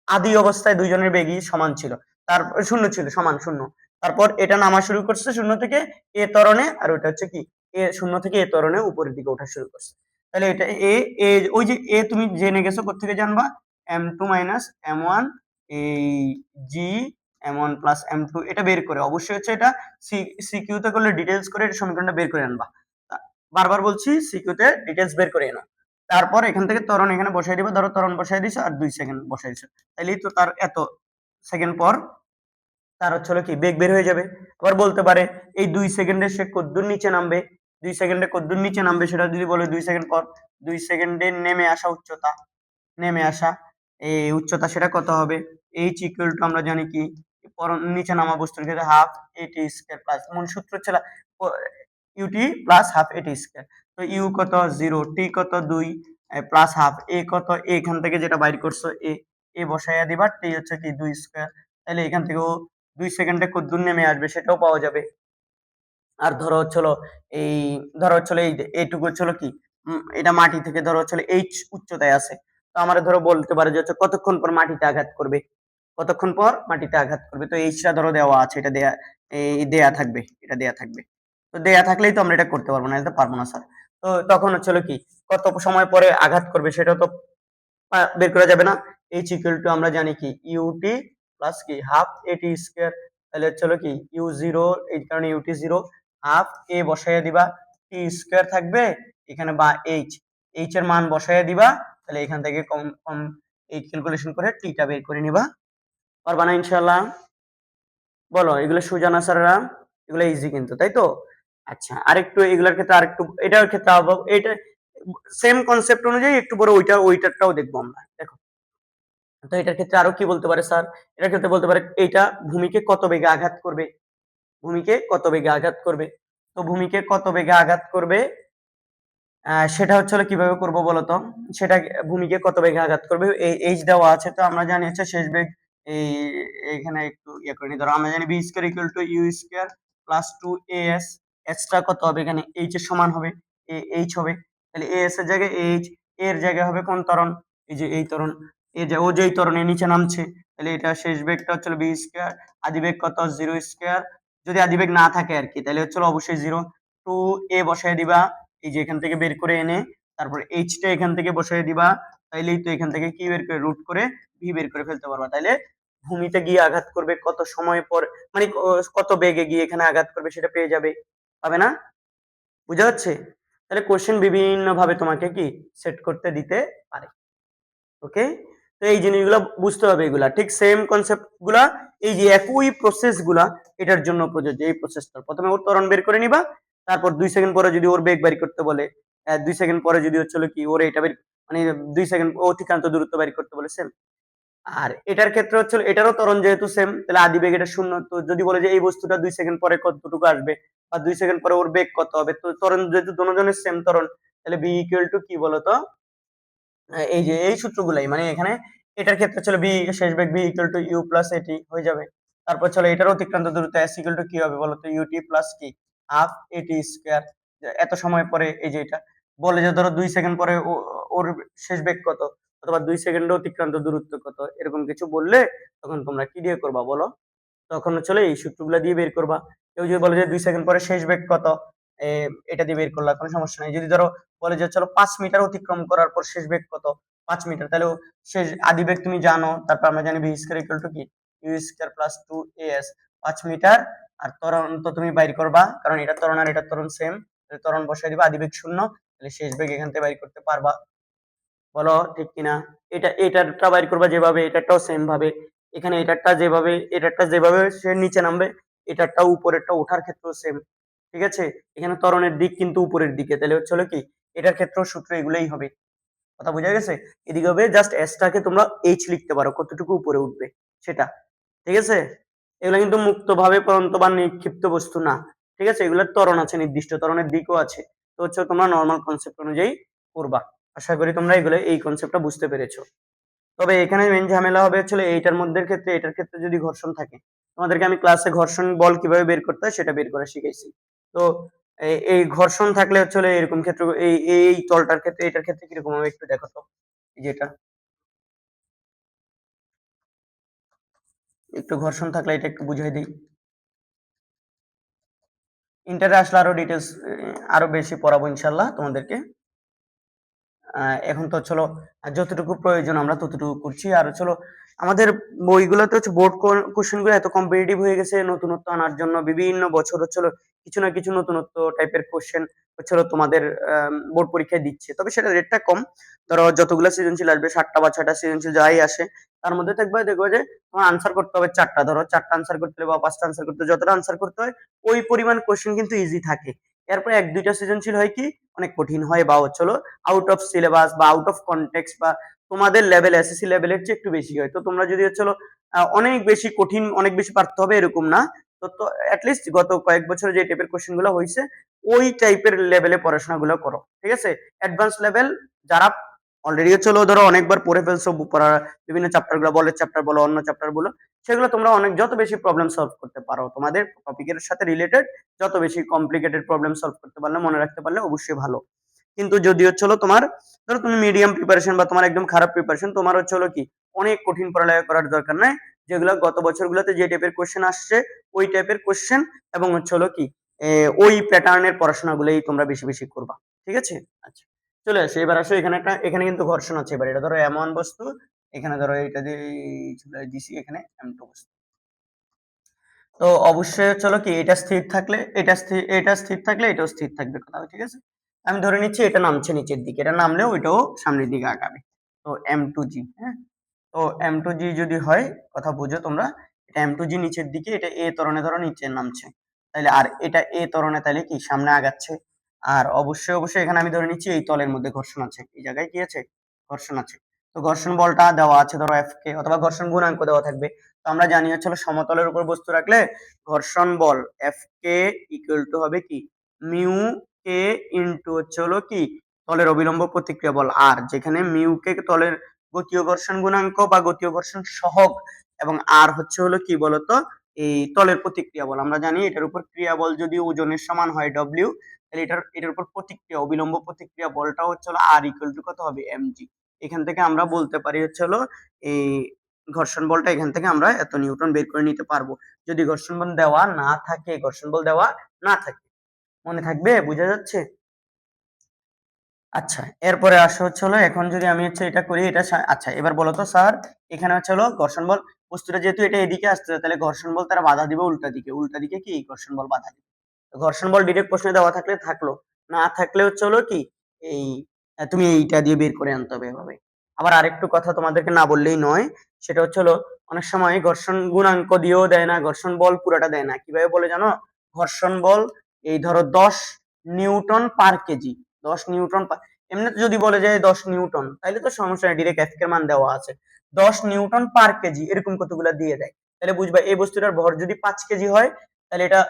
আদি অবস্থায় দুইজনের বেগই সমান ছিল, তারপর শূন্য ছিল সমান শূন্য, তারপর এটা নামা শুরু করছে শূন্য থেকে এ ত্বরণে, আর ওটা হচ্ছে কি এ শূন্য থেকে এ ত্বরণে উপরের দিকে ওঠা শুরু করছে। তাহলে এটা এ এ ওই যে এ তুমি জেনে গেছো কোত্থেকে জানবা, m2 মাইনাস m1 এই জি m1 প্লাস m2 এটা বের করে, অবশ্যই হচ্ছে এটা সিকিউ তে করলে ডিটেইলস করে এটা সমীকরণটা বের করে আনবা। বারবার বলছি সিকিউ তে ডিটেইলস বের করে এনো। তারপর এখান থেকে ত্বরণ এখানে বসাই দিবা, ধরো ত্বরণ বসাই দিছো আর 2 সেকেন্ড বসাই দিছো, তাইলেই তো তার এত সেকেন্ড পর তার হচ্ছে হলো কি বেগ বের হয়ে যাবে। আবার বলতে পারে এই 2 সেকেন্ডে সে কদ্দূর নিচে নামবে, 2 সেকেন্ডে কদ্দূর নিচে নামবে সেটা যদি বলে 2 সেকেন্ড পর, 2 সেকেন্ডে নেমে আসা উচ্চতা, নেমে আসা এই উচ্চতা সেটা কত হবে, h ইকুয়াল টু আমরা জানি কি নিচে নামা বস্তুর ক্ষেত্রে হাফ এটি স্কয়ার প্লাস মূল সূত্র ছিল ইউটি প্লাস হাফ এটি স্কয়ার। তো ইউ কত 0, টি কত 2 প্লাস হাফ, এ কত এখান থেকে যেটা বাইর করছো এ, এ বসাইয়া দিবা, টি হচ্ছে কি 2 স্কয়ার। তাহলে এখান থেকেও 2 সেকেন্ডে কতদূর নেমে আসবে সেটাও পাওয়া যাবে। আর ধরো হচ্ছিল এই ধরো হচ্ছিল এই এইটুকু হচ্ছিল কি এটা মাটি থেকে ধরো হচ্ছিল এইচ উচ্চতায় আছে, তো আমরা ধরো বলতে পারে যে হচ্ছে কতক্ষণ পর মাটিতে আঘাত করবে, কতক্ষণ পর মাটিতে আঘাত করবে, তো এইচটা ধরো দেওয়া আছে, এটা দেয়া এই দেয়া থাকবে, এটা দেয়া থাকবে। তো দেয়া থাকলেই তো আমরা এটা করতে পারবো না, এটা পারবো না স্যার। তো তখন হচ্ছিল কি কত সময় পরে আঘাত করবে সেটা তো বের করা যাবে না। এইচ ইকুয়াল টু আমরা জানি কি ইউটি প্লাস কি হাফ এটি স্কয়ার। তাহলে হচ্ছে হলো কি ইউ জিরো, এই কারণে ইউটি জিরো, হাফ এ বসাইয়া দিবা, টি স্কয়ার থাকবে এখানে বা এইচ, এইচ এর মান বসাইয়া দিবা, তাহলে এখান থেকে কম কম এই ক্যালকুলেশন করে টিটা বের করে নিবা। পারবা না ইনশাআল্লাহ? বলো এগুলো সোজা না স্যাররা? এগুলো ইজি কিন্তু, তাই তো? আচ্ছা আরেকটু এগুলোর ক্ষেত্রে আরেকটু এটার ক্ষেত্রে এটা সেম কনসেপ্ট অনুযায়ী একটু বড় ওইটারটাও দেখবো আমরা, দেখো। তো এটার ক্ষেত্রে আরো কি বলতে পারে স্যার, এটার ক্ষেত্রে বলতে পারে এইটা ভূমিকে কত বেগে আঘাত করবে, ভূমিকে কত বেগে আঘাত করবে। তো ভূমিকে কত বেগে আঘাত করবে সেটা হচ্ছে হলো কিভাবে করব বলতো, সেটা ভূমিকে কত বেগে আঘাত করবে এই এইচ দেওয়া আছে, তো আমরা জানি হচ্ছে শেষ বেগ এই এখানে একটু ইয়ে করে নি, ধরো আমরা জানি v square equal to u square plus 2as, এসটা কত হবে এখানে এইচ এর সমান হবে এইচ হবে, তাহলে এস এর জায়গায় এইচ, এর জায়গায় হবে কোন ত্বরণ, এই যে এই ত্বরণ, এই যে ও যেই ত্বরণের নিচে নামছে, তাহলে এটা শেষ বেগটা হচ্ছে বি স্কয়ার, আদিবেগ কত জিরো স্কয়ার, যদি আদিবেগ না থাকে আর কি তাহলে হচ্ছে অবশ্যই জিরো, টু এ বসায় দিবা এই যে এখান থেকে বের করে এনে, তারপর এইচটা এখান থেকে বসায় দিবা, তাইলেই তো এখান থেকে কি বের করে রুট করে ভি বের করে ফেলতে পারবা। তাইলে ভূমিতে গিয়ে আঘাত করবে কত সময় পর, মানে কত বেগে গিয়ে এখানে আঘাত করবে সেটা পেয়ে যাবে, পাবে না? বুঝা যাচ্ছে? তাহলে কোশ্চেন বিভিন্ন ভাবে তোমাকে কি সেট করতে দিতে পারে। ওকে, তো এই জিনিসগুলো বুঝতে হবে, এগুলা ঠিক সেম কনসেপ্ট গুলা এই যে একই প্রসেস গুলা এটার জন্য প্রযোজ্য। এই প্রসেসটা প্রথমে ওর ত্বরণ বের করে নিবা, তারপর 2 সেকেন্ড পরে যদি ওর বেগ বের করতে বলে, 2 সেকেন্ড পরে যদি হচ্ছিল কি ওর এটা বের মানে 2 সেকেন্ড অতিক্রান্ত দূরত্ব বের করতে বলে সেম। আর এটার ক্ষেত্রে হচ্ছে এটারও ত্বরণ যেহেতু সেম, তাহলে আদি বেগ এটা শূন্য, তো যদি বলে যে এই বস্তুটা 2 সেকেন্ড পরে কতটুকু আসবে বা 2 সেকেন্ড পরে ওর বেগ কত হবে, তো ত্বরণ যেহেতু দুজনের সেম ত্বরণ, তাহলে বি ইকুয়াল টু কি বলতো এই যে এই সূত্রগুলাই, মানে এখানে এটার ক্ষেত্রে চলো বি শেষ বেগ V equal to you plus at হয়ে যাবে। তারপর চলো এটার অতিক্রান্ত দূরত্ব এস ইকুয়াল টু কি হবে বলতো ইউটি প্লাস কি হাফ এটি স্কয়ার। এত সময় পরে এই যে এটা বলে যে ধরো 2 সেকেন্ড পরে ওর শেষ বেগ কত, অথবা 2 সেকেন্ডে অতিক্রান্ত দূরত্ব কত, এরকম কিছু বললে তখন তোমরা কি দিয়ে করবা বলো, তখন চলে এই সূত্রগুলো দিয়ে বের করবা। কেউ যদি বলে যে 2 সেকেন্ড পরে শেষ বেগ কত, এটা দিয়ে বের করলা কোনো সমস্যা নাই। যদি ধরো বলে যে চলো 5 মিটার অতিক্রম করার পর শেষ বেগ কত, 5 মিটার, তাহলে শেষ আদি বেগ তুমি জানো, তারপর আমরা জানি ভি স্কয়ার ইকুয়াল টু কি ইউ স্কয়ার প্লাস 2as, 5 মিটার। আর ত্বরণ তো তুমি বাইর করবা, কারণ এটা ত্বরণ আর এটা ত্বরণ সেম, ত্বরণ বসাই দিবা, আদি বেগ 0, তাহলে শেষ বেগ এখান থেকে বাইর করতে পারবা। বলো ঠিক কিনা? এটারটা বাইর করবা যেভাবে, এটারটাও সেম ভাবে, এখানে এটারটা যেভাবে সে নিচে নামবে, এটারটা উপরেরটা ওঠার ক্ষেত্রেও সেম। ঠিক আছে, এখানে ত্বরণের দিক কিন্তু উপরের দিকে, তাহলে হচ্ছে হলো কি এটার ক্ষেত্রেও সূত্র এগুলোই হবে। কথা বোঝা গেছে? এদিকে হবে জাস্ট এসটাকে তোমরা এইচ লিখতে পারো কতটুকু উপরে উঠবে সেটা। ঠিক আছে, এগুলো কিন্তু মুক্তভাবে পরন্ত বা নিক্ষিপ্ত বস্তু না। ঠিক আছে, এগুলোর ত্বরণ আছে, নির্দিষ্ট ত্বরণের দিকও আছে। তো হচ্ছে তোমরা নর্মাল কনসেপ্ট অনুযায়ী করবা। আশা করি তোমরা এগুলো এই কনসেপ্টটা বুঝতে পেরেছো। তবে এখানে মেন ঝামেলা হবে হচ্ছে এইটার মধ্যে ক্ষেত্রে, এটার ক্ষেত্রে যদি ঘর্ষণ থাকে, তোমাদেরকে আমি ক্লাসে ঘর্ষণ বল কিভাবে বের করতে হয় সেটা বের করা শিখাইছি। তো এই ঘর্ষণ থাকলে হচ্ছে এরকম ক্ষেত্রে এই তলটার ক্ষেত্রে, এটার ক্ষেত্রে কিরকম হবে একটু দেখো তো, যেটা একটু ঘর্ষণ থাকলে এটা একটু বুঝাই দিই। ইন্টারে আসলে আরো ডিটেলস আরো বেশি পড়াবো ইনশাল্লাহ তোমাদেরকে। এখন তো চলো যতটুকু প্রয়োজন আমরা ততটুকু করছি। আর চলো আমাদের বইগুলোতে হচ্ছে বোর্ড কোশ্চেন গুলো এত কম্পিটিটিভ হয়ে গেছে, নতুনত্ব আনার জন্য বিভিন্ন বছর হচ্ছিল কিছু না কিছু নতুনত্ব টাইপের কোশ্চেন হচ্ছিল তোমাদের বোর্ড পরীক্ষায় দিচ্ছে। তবে সেটা রেটটা কম। ধরো যতগুলো সৃজনশীল আসবে 7টা বা 6টা সৃজনশীল যাই আসে তার মধ্যে থাকবে দেখবে যে তোমার আনসার করতে হবে 4টা, ধরো 4টা আনসার করতে হবে বা 5টা আনসার করতে হবে, যতটা আনসার করতে হয় ওই পরিমাণ কোশ্চেন কিন্তু ইজি থাকে। এরপরে 1-2টা সৃজনশীল হয় কি অনেক কঠিন হয় বা হচ্ছিল আউট অফ সিলেবাস বা আউট অফ কনটেক্সট বা তোমাদের লেভেল এসএসসি লেভেলের চেয়ে একটু বেশি হয়। তো তোমরা যদি হচ্ছিল অনেক বেশি কঠিন অনেক বেশি পারতে হবে এরকম না। তো অ্যাটলিস্ট গত কয়েক বছরে যে টাইপের কোশ্চেন গুলো হয়েছে ওই টাইপের লেভেলে পড়াশোনা গুলো করো, ঠিক আছে? অ্যাডভান্স লেভেল যারা অলরেডি হচ্ছিল ধরো অনেকবার পড়ে ফেলছো পড়া বিভিন্ন চ্যাপ্টার গুলো, বলের চ্যাপ্টার বলো অন্য চ্যাপ্টার বলো, সেগুলো তোমরা অনেক যত বেশি প্রবলেম সলভ করতে পারো তোমাদের টপিকের সাথে রিলেটেড যত বেশি কমপ্লিকেটেড প্রবলেম সলভ করতে পারলে মনে রাখতে পারলে অবশ্যই ভালো। কিন্তু যদি হচ্ছে হলো তোমার ধরো তুমি মিডিয়াম প্রিপারেশন বা তোমার একদম খারাপ প্রিপারেশন, তোমার হচ্ছে হলো কি অনেক কঠিন পড়ালেখা করার দরকার নাই। যেগুলো গত বছরগুলোতে যে টাইপের কোশ্চেন আসছে ওই টাইপের কোশ্চেন এবং হচ্ছে হলো কি ওই প্যাটার্নের পড়াশোনাগুলোই তোমরা বেশি বেশি করবা, ঠিক আছে? আচ্ছা, চলে আসো এবার। আসো এখানে একটা এখানে কিন্তু ঘর্ষণ আছে। এবার এটা ধরো এমন বস্তু, এখানে ধরো এটা দিয়ে চলে দিছি এখানে এম2 বস্তু। তো অবশ্যই চলো কি এটা স্থির থাকলে এটা স্থির থাকলে এটাও স্থির থাকবে, কথা ঠিক আছে? আমি ধরে নিচ্ছি এটা নামছে নিচের দিকে, এটা নামলেও এটাও সামনের দিকে আগাবে। তো M2G, হ্যাঁ? তো M2G যদি হয়, কথা বুঝো তোমরা, এটা M2G নিচের দিকে, এটা এ ত্বরণে ধরো নিচে নামছে, তাইলে আর এটা এ ত্বরণে তাইলে কি সামনে আগাচ্ছে। আর অবশ্যই অবশ্যই এখানে আমি ধরে নিচ্ছি এই তলের মধ্যে ঘর্ষণ আছে, এই জায়গায় কি আছে ঘর্ষণ আছে। তো ঘর্ষণ বলটা দেওয়া আছে ধরো F কে, অথবা ঘর্ষণ গুণাঙ্ক দেওয়া থাকবে। তো আমরা জানি হচ্ছে সমতলের উপর বস্তু রাখলে ঘর্ষণ বল F কে ইকুয়াল টু হবে কি মিউ কে ইনটু হচ্ছে হলো কি তলের অবিলম্ব প্রতিক্রিয়া বল আর, যেখানে মিউ কে তলের গতীয় ঘর্ষণ গুণাঙ্ক বা গতীয় ঘর্ষণ সহগ এবং আর হচ্ছে হলো কি বলতো এই তলের প্রতিক্রিয়া বল। আমরা জানি এটার উপর ক্রিয়া বল যদি ওজনের সমান হয় ডব্লিউ, তাহলে এটার উপর প্রতিক্রিয়া অবিলম্ব প্রতিক্রিয়া বলটা হচ্ছে হলো আর ইকুয়াল টু কত হবে এমজি। এখান থেকে আমরা বলতে পারি হচ্ছে হলো এই ঘর্ষণ বলটা এখান থেকে আমরা এত নিউটন বের করে নিতে পারবো যদি ঘর্ষণ বল দেওয়া না থাকে, ঘর্ষণ বল দেওয়া না থাকে। মনে থাকবে? বোঝা যাচ্ছে? আচ্ছা, এরপরে আসা হচ্ছে হলো এখন যদি আমি হচ্ছে এটা করি এটা আচ্ছা এবার বলো তো স্যার, এখানে হচ্ছে হলো ঘর্ষণ বল বস্তুটা যেহেতু এটা এদিকে আসছে তাহলে ঘর্ষণ বল তারা বাধা দিবে উল্টা দিকে, উল্টা দিকে কি ঘর্ষণ বল বাধা দিবে। ঘর্ষণ বল ডিরেক্ট প্রশ্নে দেওয়া থাকলে থাকলো, না থাকলে হচ্ছে হলো কি এই তুমি এইটা দিয়ে বের করে আনতে হবে এভাবে। আবার আরেকটু কথা তোমাদেরকে না বললেই নয়, সেটা হচ্ছে হলো অনেক সময় ঘর্ষণ গুণাঙ্ক দিয়েও দেয় না, ঘর্ষণ বল পুরাটা দেয় না। কিভাবে বলে জানো? ঘর্ষণ বল এই ধরো 10 নিউটন পার কেজি, 10 নিউটন এমনিতে যদি বলে যায় 10 নিউটন তাহলে তো সমস্যা নেই, ডিরেক্ট এফ এর মান দেওয়া আছে। 10 নিউটন পার কেজি এরকম কতগুলো দিয়ে দেয়, তাহলে বুঝবা এই বস্তুটার ভর যদি 5 কেজি হয় তাহলে এটা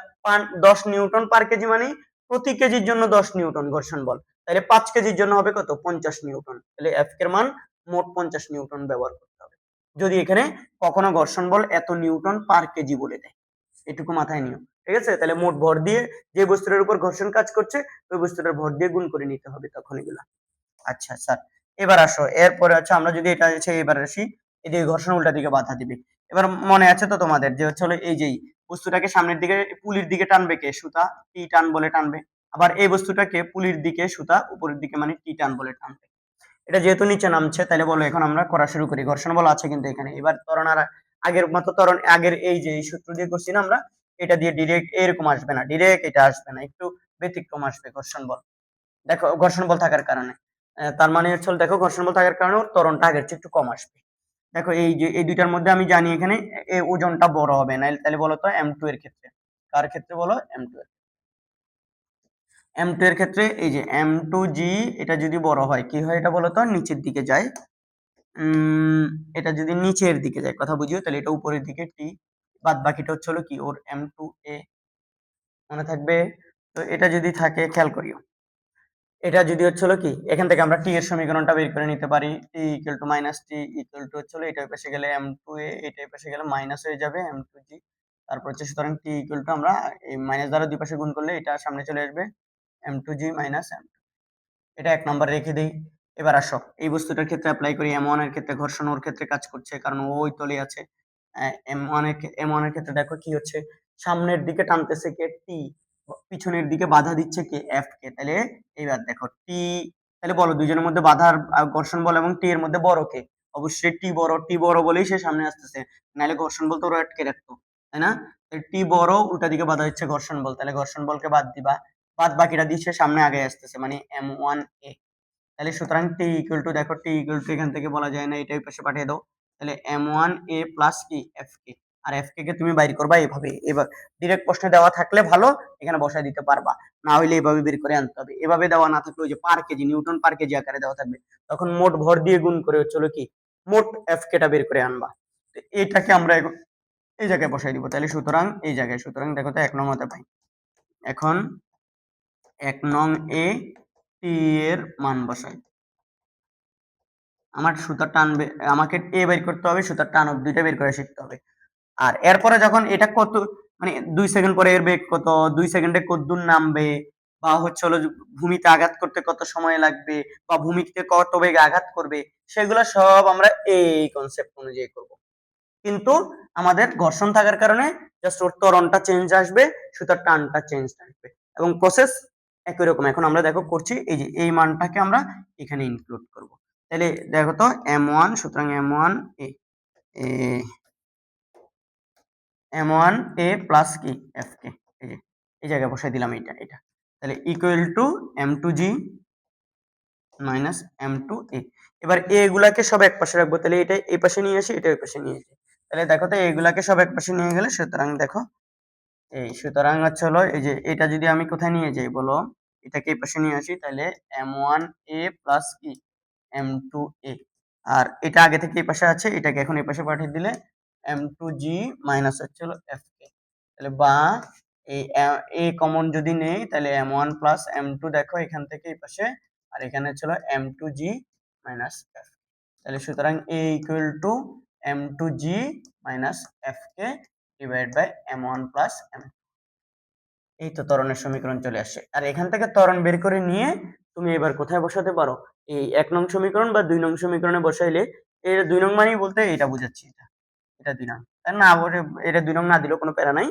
10 নিউটন পার কেজি মানে প্রতি কেজির জন্য 10 নিউটন ঘর্ষণ বল, তাহলে 5 কেজির জন্য হবে কত 50 নিউটন, তাহলে এফ এর মান মোট 50 নিউটন ব্যবহার করতে হবে যদি এখানে কখনো ঘর্ষণ বল এত নিউটন পার কেজি বলে দেয়। এটুকু মাথায় নিও, ঠিক আছে? তাহলে মোট ভর দিয়ে যে বস্তুটার উপর ঘর্ষণ কাজ করছে ওই বস্তুটার ভর দিয়ে গুণ করে নিতে হবে তখন এগুলা। আচ্ছা স্যার, এবার আসো এরপরে হচ্ছে আমরা যদি এটা হচ্ছে এবার আসি এদিকে ঘর্ষণ উল্টা দিকে বাধা দিবে। এবার মনে আছে তো তোমাদের যে হচ্ছে হলো এই যে বস্তুটাকে সামনের দিকে পুলির দিকে টানবে কে? সুতা, টি টান বলে টানবে। আবার এই বস্তুটাকে পুলির দিকে সুতা উপরের দিকে মানে টি টান বলে টানবে। এটা যেহেতু নিচে নামছে তাহলে বলো এখন আমরা করা শুরু করি। ঘর্ষণ বল আছে কিন্তু এখানে, এবার ত্বরণ আর আগের মতো ত্বরণ আগের এই যে এই সূত্র দিয়ে করছি না আমরা, এটা দিয়ে ডিরেক্ট এরকম আসবে না, ডিরেক্ট এটা আসবে না, একটু ব্যতিক্রম আসবে ঘর্ষণ বল। দেখো ঘর্ষণ বল থাকার কারণে তার মানে হচ্ছে দেখো ঘর্ষণ বল থাকার কারণে ওর ত্বরণটা আগের চেয়ে একটু কম আসবে। দেখো এই যে এই দুইটার মধ্যে আমি জানি এখানে ওজনটা বড় হবে না, তাহলে বলো তো এম টু এর ক্ষেত্রে কার ক্ষেত্রে বলো? এম টু এর, এম টু এর ক্ষেত্রে এই যে M2G এটা যদি বড় হয় কি হয় এটা বলো তো নিচের দিকে যায়। এটা যদি নিচের দিকে যায় কথা বুঝিও তাহলে এটা উপরের দিকে টি, বাদ বাকিটা হচ্ছে হলো কি ওর M2A, মনে থাকবে? তো এটা যদি থাকে খেয়াল করিও, এটা যদি হচ্ছে হলো কি এখান থেকে আমরা টি এর সমীকরণটা বের করে নিতে পারি, T equal to minus T equal to হচ্ছে হলো এটা পাশে গেলে M2A, এটা পাশে গেলে মাইনাস হয়ে যাবে M2G। তারপর হচ্ছে সুতরাং টি ইকুয়াল টু আমরা এই মাইনাস দ্বারা দুই পাশে গুণ করলে এটা সামনে চলে আসবে M2G মাইনাস M, এটা এক নাম্বার রেখে দেই। এবার আসো এই বস্তুটার ক্ষেত্রে অ্যাপ্লাই করি। M1 এর ক্ষেত্রে ঘর্ষণ ওর ক্ষেত্রে কাজ করছে কারণ ও ওই তলে আছে, এম ওয়ান এর ক্ষেত্রে দেখো কি হচ্ছে, সামনের দিকে টানতেছে কে টি, পিছনের দিকে বাধা দিচ্ছে কে এফ কে। তাহলে এইবার দেখো টি, তাহলে বলো দুইজনের মধ্যে বাধার ঘর্ষণ বল এবং টি এর মধ্যে বড় কে? অবশ্যই টি বড় বলেই সে সামনে আসতেছে, নাহলে ঘর্ষণ বল তো ওরা আটকে রাখতো, তাই না? টি বড়, উল্টা দিকে বাধা দিচ্ছে ঘর্ষণ বল, তাহলে ঘর্ষণ বলকে বাদ দিবা, বাদ বাকিটা দিয়ে সে সামনে আগে আসতেছে, মানে M1A। তাহলে সুতরাং টি ইকুয়াল টু, দেখো টি ইকুয়াল টু এখান থেকে বলা যায় না, এটা ওই পাশে পাঠিয়ে দাও। তাহলে M1A প্লাস কি এফ কে, আর এফ কে তুমি বাইর করবা এইভাবে। এবার ডিরেক্ট প্রশ্নে দেওয়া থাকলে ভালো, এখানে বসায় দিতে পারবা, না হইলে এভাবে বের করে আনতে হবে। এভাবে দেওয়া না থাকলে ওই যে পার কেজি, নিউটন পার কেজি আকারে দেওয়া থাকবে, তখন মোট ভর দিয়ে গুণ করে হচ্ছিল কি মোট এফ কেটা বের করে আনবা। তো এইটাকে আমরা এখন এই জায়গায় বসাই দিব। তাহলে সুতরাং এই জায়গায়, সুতরাং দেখো তো 1 নং হতে পাই। এখন 1 নং এ টি এর মান বসাই। আমার সুতার টান আমাকে এ বের করতে হবে, সুতার টান দুইটা বের করে শিখতে হবে। আর এরপরে যখন এটা কত, মানে 2 সেকেন্ড পরে এর বেগ কত, 2 সেকেন্ডে কত দূর নামবে, বা হচ্ছে হলো ভূমিতে আঘাত করতে কত সময় লাগবে, বা ভূমিতে কত বেগে আঘাত করবে, সেগুলো সব আমরা এই কনসেপ্ট অনুযায়ী করব। কিন্তু আমাদের ঘর্ষণ থাকার কারণে জাস্ট ওর ত্বরণটা চেঞ্জ আসবে, সুতার টানটা চেঞ্জ আসবে, এবং প্রসেস একই রকম। এখন আমরা দেখো করছি, এই যে এই মানটাকে আমরা এখানে ইনক্লুড করব। তাহলে দেখো তো M1, সুতরাং M1A প্লাস কি এফ কে, এই যে এই জায়গায় বসাই দিলাম এটা। তাহলে equal to M2G minus M2A। এবার এ গুলাকে সব এক পাশে রাখবো, তাহলে এটা এই পাশে নিয়ে আসি, এটা ওই পাশে নিয়ে আসি। তাহলে দেখো তো এইগুলাকে সব এক পাশে নিয়ে গেলে, সুতরাং দেখো সুতরাং হচ্ছে হলো এই যে এটা যদি আমি কোথায় নিয়ে যাই বলো, এটাকে এই পাশে নিয়ে আসি, তাহলে M1A প্লাস কি M2A। আর এটা আগে থেকে এই পাশে আছে, এটাকে এখন এই পাশে পাঠিয়ে দিলে M2G মাইনাস হচ্ছে হলো FK। তাহলে বা এই এ কমন যদি নেই, তাহলে M1 প্লাস M2, দেখো এখান থেকে এই পাশে, আর এখানে ছিল M2G মাইনাস F। তাহলে সুতরাং A equal to M2G minus FK divide by M1 plus M2। এই তো ত্বরণের সমীকরণ চলে আসে। আর এখান থেকে ত্বরণ বের করে নিয়ে তুমি এবার কোথায় বসাতে পারো, এই 1 নং সমীকরণ বা 2 নং সমীকরণে বসাইলে, এর 2 নং মানেই বলতে এটা বুঝাচ্ছি, এটা 2 নং, তাই না? এটা 2 নং না দিলেও কোনো প্যারা নাই।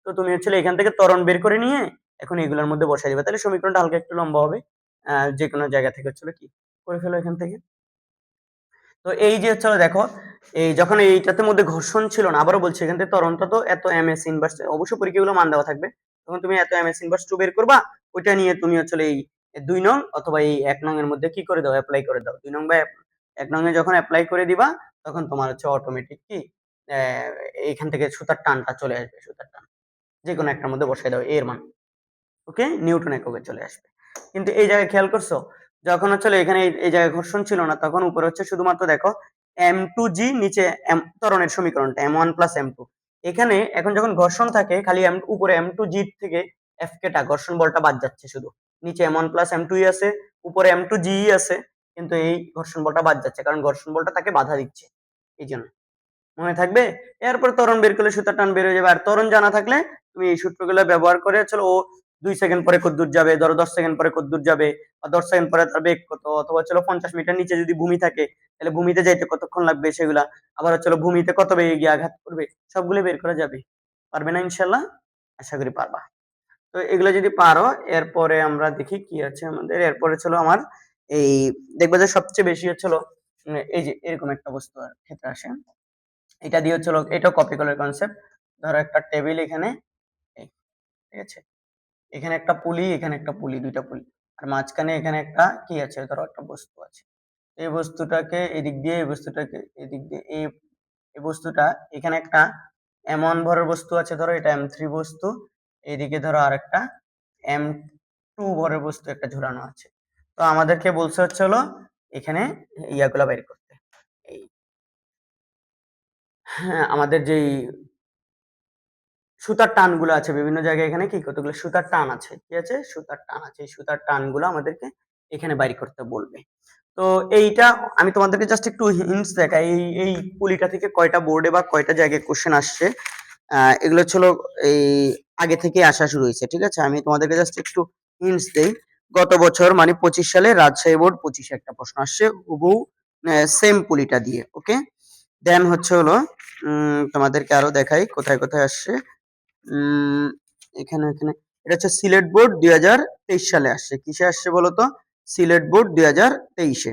তো তুমি হচ্ছে এখান থেকে ত্বরণ বের করে নিয়ে এখন এগুলোর মধ্যে বসাই দিবে, তাহলে সমীকরণটা হালকা একটু লম্বা হবে। যে কোনো জায়গা থেকে হচ্ছে কি করে ফেলো এখান থেকে। তো এই যে হচ্ছে দেখো, এই যখন এইটাতে মধ্যে ঘর্ষণ ছিল না, আবারও বলছি এখান থেকে ত্বরণটা তো এত এমএস ইনভার্স, অবশ্যই পরীক্ষাগুলো মান দেওয়া থাকবে, তখন তুমি এত এমএস ইনভার্স 2 বের করবা, ওইটা নিয়ে তুমি হচ্ছে এই 2 নং অথবা এই 1 নং এর মধ্যে কি করে দাও, অ্যাপ্লাই করে দাও। 2 নং বা 1 নং এ যখন অ্যাপ্লাই করে দিবা, তখন তোমার হচ্ছে অটোমেটিক কি এইখান থেকে সুতার টানটা চলে আসবে, সুতার টান যে কোনো একটার মধ্যে বসাই দাও এর মান, ওকে, নিউটন এককে চলে আসবে। কিন্তু এই জায়গায় খেয়াল করছো, যখন হচ্ছে এখানে এই জায়গায় ঘর্ষণ ছিল না, তখন উপরে হচ্ছে শুধুমাত্র দেখো M2G, নিচে ত্বরণের সমীকরণটা M1 প্লাস M2। এখানে এখন যখন ঘর্ষণ থাকে, খালি উপরে M2G থেকে FK টা ঘর্ষণ বলটা বাদ যাচ্ছে, শুধু নিচে M1 প্লাস M2 আছে, উপরে M2G আছে, কিন্তু এই ঘর্ষণ বলটা বাদ যাচ্ছে, কারণ ঘর্ষণ বলটা তাকে বাধা দিচ্ছে, এই জন্য মনে থাকবে। এরপর ত্বরণ বের করলে সুতার টান বের হয়ে যাবে। আর ত্বরণ জানা থাকলে তুমি এই সূত্রগুলো ব্যবহার করে চলো, ও 2 সেকেন্ড পরে কত দূর যাবে, ধরো 10 সেকেন্ড পরে কত দূর যাবে, বা 10 সেকেন্ড পরে তার বেগ কত, অথবা চলো 50 মিটার নিচে যদি ভূমি থাকে, তাহলে ভূমিতে যাইতে কতক্ষণ লাগবে সেগুলা, আবার চলো ভূমিতে কত বেগে গিয়ে আঘাত করবে, সবগুলো বের করা যাবে। পারবে না ইনশাল্লাহ? আশা করি পারবা। তো এগুলো যদি পারো, এরপরে আমরা দেখি কি আছে আমাদের। এরপরে ছিল আমার এই, দেখবে যে সবচেয়ে বেশি হচ্ছিল এই যে এরকম একটা বস্তু ক্ষেত্রে আসে, এটা দিয়ে হচ্ছিল, এটাও কপি করার কনসেপ্ট। ধরো একটা টেবিল এখানে, ঠিক আছে, এখানে একটা পুলি, এখানে একটা পুলি, দুইটা পুলি, আর মাঝখানে এখানে একটা কি আছে, ধরো একটা বস্তু আছে। এই বস্তুটাকে এদিক দিয়ে, এই বস্তুটাকে এদিক দিয়ে, এই বস্তুটা এখানে একটা M1 ভরের বস্তু আছে, ধরো এটা M3 বস্তু, এইদিকে ধরো আরেকটা M2 ভরের বস্তু একটা ঝুলানো আছে। তো আমাদেরকে বলছে হচ্ছে হলো এখানে ইয়াগুলা বের করতে, এই হ্যাঁ আমাদের যেই সুতার টানগুলো আছে বিভিন্ন জায়গায়, এখানে কি কতগুলো সুতার টান আছে, কি আছে, সুতার টান আছে, এই সুতার টানগুলো আমাদেরকে এখানে বাইর করতে বলবে। তো এইটা আমি তোমাদেরকে জাস্ট একটু হিন্টস দেখাই, এই পুলিটা থেকে কয়টা বোর্ডে বা কয়টা জায়গায় কোশ্চেন আসছে, এগুলো ছিল এই আগে থেকে আসা শুরু হয়েছে, ঠিক আছে। আমি তোমাদেরকে জাস্ট একটু হিন্টস দেই। গত বছর মানে 25 সালে রাজশাহী বোর্ড 25 একটা প্রশ্ন আসছে হুবহু সেম পুলিটা দিয়ে, ওকে। দেন হচ্ছে হলো তোমাদেরকে আরো দেখাই কোথায় কোথায় আসছে। এখানে এখানে এটা হচ্ছে সিলেট বোর্ড 2023 সালে আসছে। কিসে আসছে বলতো? সিলেট বোর্ড 2023-এ।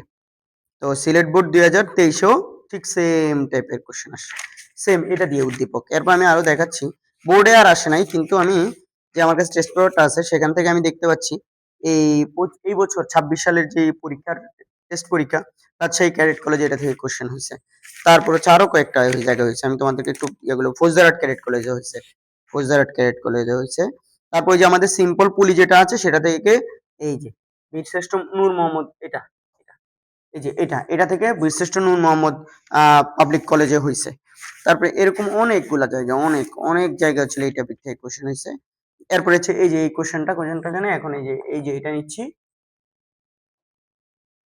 তো সিলেট বোর্ড 2023-এও ঠিক সেম টাইপের কোশ্চেন আসছে, সেম এটা দিয়ে উদ্দীপক। এরপর আমি আরো দেখাচ্ছি, বোর্ডে আর আসে নাই, কিন্তু আমি যে আমার কাছে টেস্ট পেপারটা আছে সেখান থেকে আমি দেখতে পাচ্ছি এই এই বছর 26 সালের যে পরীক্ষার টেস্ট পরীক্ষা রাজশাহী ক্যাডেট কলেজে এটা থেকে কোশ্চেন হয়েছে। তারপর হচ্ছে আরো কয়েকটা জায়গায় হয়েছে, আমি তোমাদেরকে একটু এগুলো ফৌজদারহাট ক্যাডেট কলেজে হয়েছে, ফৌজদারহাট ক্যাডেট কলেজে হয়েছে। তারপর যে আমাদের সিম্পল পুলি যেটা আছে সেটা থেকে এই যে বীরশ্রেষ্ঠ নূর মোহাম্মদ এটা এই যে এটা থেকে বীরশ্রেষ্ঠ নূর মোহাম্মদ পাবলিক কলেজে হয়েছে। তারপরে এরকম অনেকগুলা জায়গা, অনেক অনেক জায়গা ছিল এই টপিক থেকে কোশ্চেন হয়েছে। এরপরে হচ্ছে এই যে এই কোশ্চেনটা জানে এখন এই যে এটা নিচ্ছি,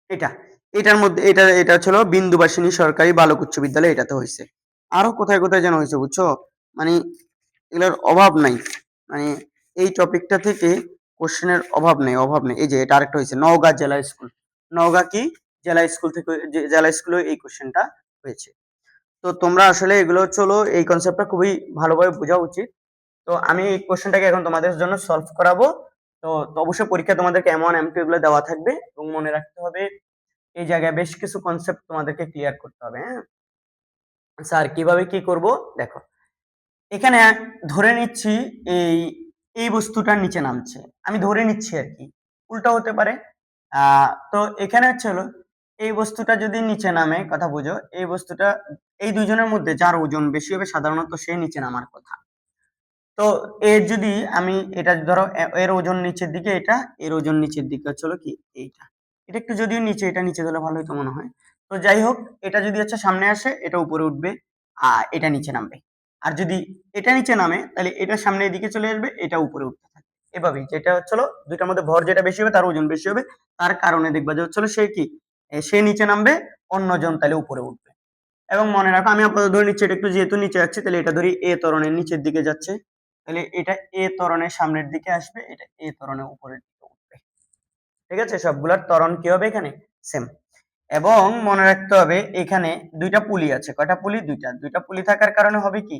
এটা এটার মধ্যে এটা ছিল বিন্দুবাসিনী সরকারি বালক উচ্চ বিদ্যালয়, এটাতে হয়েছে। আরো কোথায় কোথায় যেন হয়েছে বুঝছো, মানে এগুলোর অভাব নাই, মানে এই টপিকটা থেকে কোশ্চেনের অভাব নেই। এই যে এটা আরেকটা হয়েছে নওগাঁ জেলা স্কুল, নওগাঁ কি জেলা স্কুল থেকে, জেলা স্কুলে এই কোশ্চেনটা হয়েছে। তো তোমরা আসলে এগুলো চলো এই কনসেপ্টটা খুবই ভালোভাবে বোঝা উচিত। তো আমি এই কোশ্চেনটাকে এখন তোমাদের জন্য সলভ করাবো। তো অবশ্যই পরীক্ষা তোমাদেরকে M1 M2 এগুলো দেওয়া থাকবে, এবং মনে রাখতে হবে এই জায়গায় বেশ কিছু কনসেপ্ট তোমাদেরকে ক্লিয়ার করতে হবে। হ্যাঁ স্যার, কিভাবে কি করব দেখো। এখানে ধরে নিচ্ছি এই এই বস্তুটার নিচে নামছে, আমি ধরে নিচ্ছি আর কি, উল্টা হতে পারে। তো এখানে হচ্ছে হলো এই বস্তুটা যদি নিচে নামে, কথা বুঝো, এই বস্তুটা এই দুইজনের মধ্যে যার ওজন বেশি হবে সাধারণত সে নিচে নামার কথা। তো এর যদি আমি এটা ধরো এর ওজন নিচের দিকে, এটা এর ওজন নিচের দিকে হচ্ছে হলো কি এইটা, এটা একটু যদিও নিচে, এটা নিচে দিলে ভালো হতো মনে হয়। তো যাই হোক, এটা যদি হচ্ছে সামনে আসে এটা উপরে উঠবে আর এটা নিচে নামবে, আর যদি এটা নিচে নামে তাহলে এটা সামনের দিকে চলে আসবে, এটা উপরে উঠতে থাকবে। এভাবেই যেটা হচ্ছিল দুইটার মধ্যে ভর যেটা বেশি হবে তার ওজন বেশি হবে, তার কারণে দেখবা যে হচ্ছিল সে কি সে নিচে নামবে, অন্যজন তাহলে উপরে উঠবে। এবং মনে রাখো আমি আপাতত ধরে নিচ্ছি এটা একটু যেহেতু নিচে যাচ্ছে, তাহলে এটা ধরি এ ত্বরণের নিচের দিকে যাচ্ছে, তাহলে এটা এ ত্বরণের সামনের দিকে আসবে, এটা এ ত্বরণের উপরের দিকে উঠবে। ঠিক আছে, সবগুলোর ত্বরণ কি হবে এখানে সেম। এবং মনে রাখতে হবে এখানে দুইটা পুলি আছে, কয়টা পুলি? দুইটা। দুইটা পুলি থাকার কারণে হবে কি,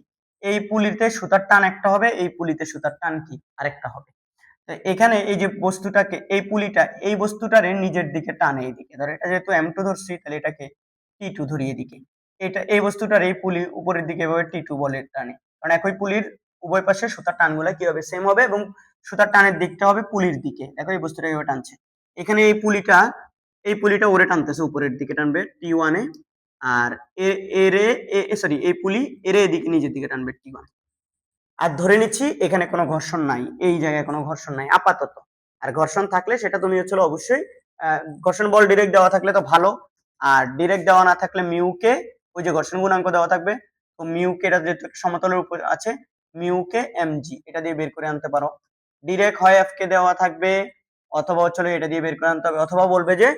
এই পুলিতে সুতার টান একটা হবে, এই পুলিতে সুতার টান কি আরেকটা হবে। তো এখানে এই যে বস্তুটাকে, এই পুলিটা এই বস্তুটারে নিজের দিকে টানে এইদিকে, ধর এটা যেহেতু M2 ধরছি তাহলে এটাকে T2 ধরি এদিকে, এটা এই বস্তুটার এই পুলি উপরের দিকে এভাবে T2 বলে টানে, কারণ একই পুলির উভয় পাশে সুতার টানগুলা কি হবে সেম হবে, এবং সুতার টানের দিকটা হবে পুলির দিকে। দেখো এই বস্তুটা এভাবে টানছে, এখানে এই পুলিটা ওরে টানতেছে, উপরের দিকে টানবে T1 এ, আর এরে সরি এই পুলি এরে এদিকে নিজের দিকে টানবে T1। আর ধরে নিচ্ছি এখানে কোনো ঘর্ষণ নাই, এই জায়গায় কোনো ঘর্ষণ নাই আপাতত। আর ঘর্ষণ থাকলে সেটা তুমি হচ্ছিল অবশ্যই ঘর্ষণ বল ডিরেক্ট দেওয়া থাকলে তো ভালো, আর ডিরেক্ট দেওয়া না থাকলে মিউকে ওই যে ঘর্ষণ গুণাঙ্ক দেওয়া থাকবে, তো মিউকে এটা যেহেতু সমতলের উপর আছে, মিউকে এমজি এটা দিয়ে বের করে আনতে পারো। ডিরেক্ট হয় এফ কে দেওয়া থাকবে, অথবা হচ্ছিল এটা দিয়ে বের করে আনতে হবে, অথবা বলবে যে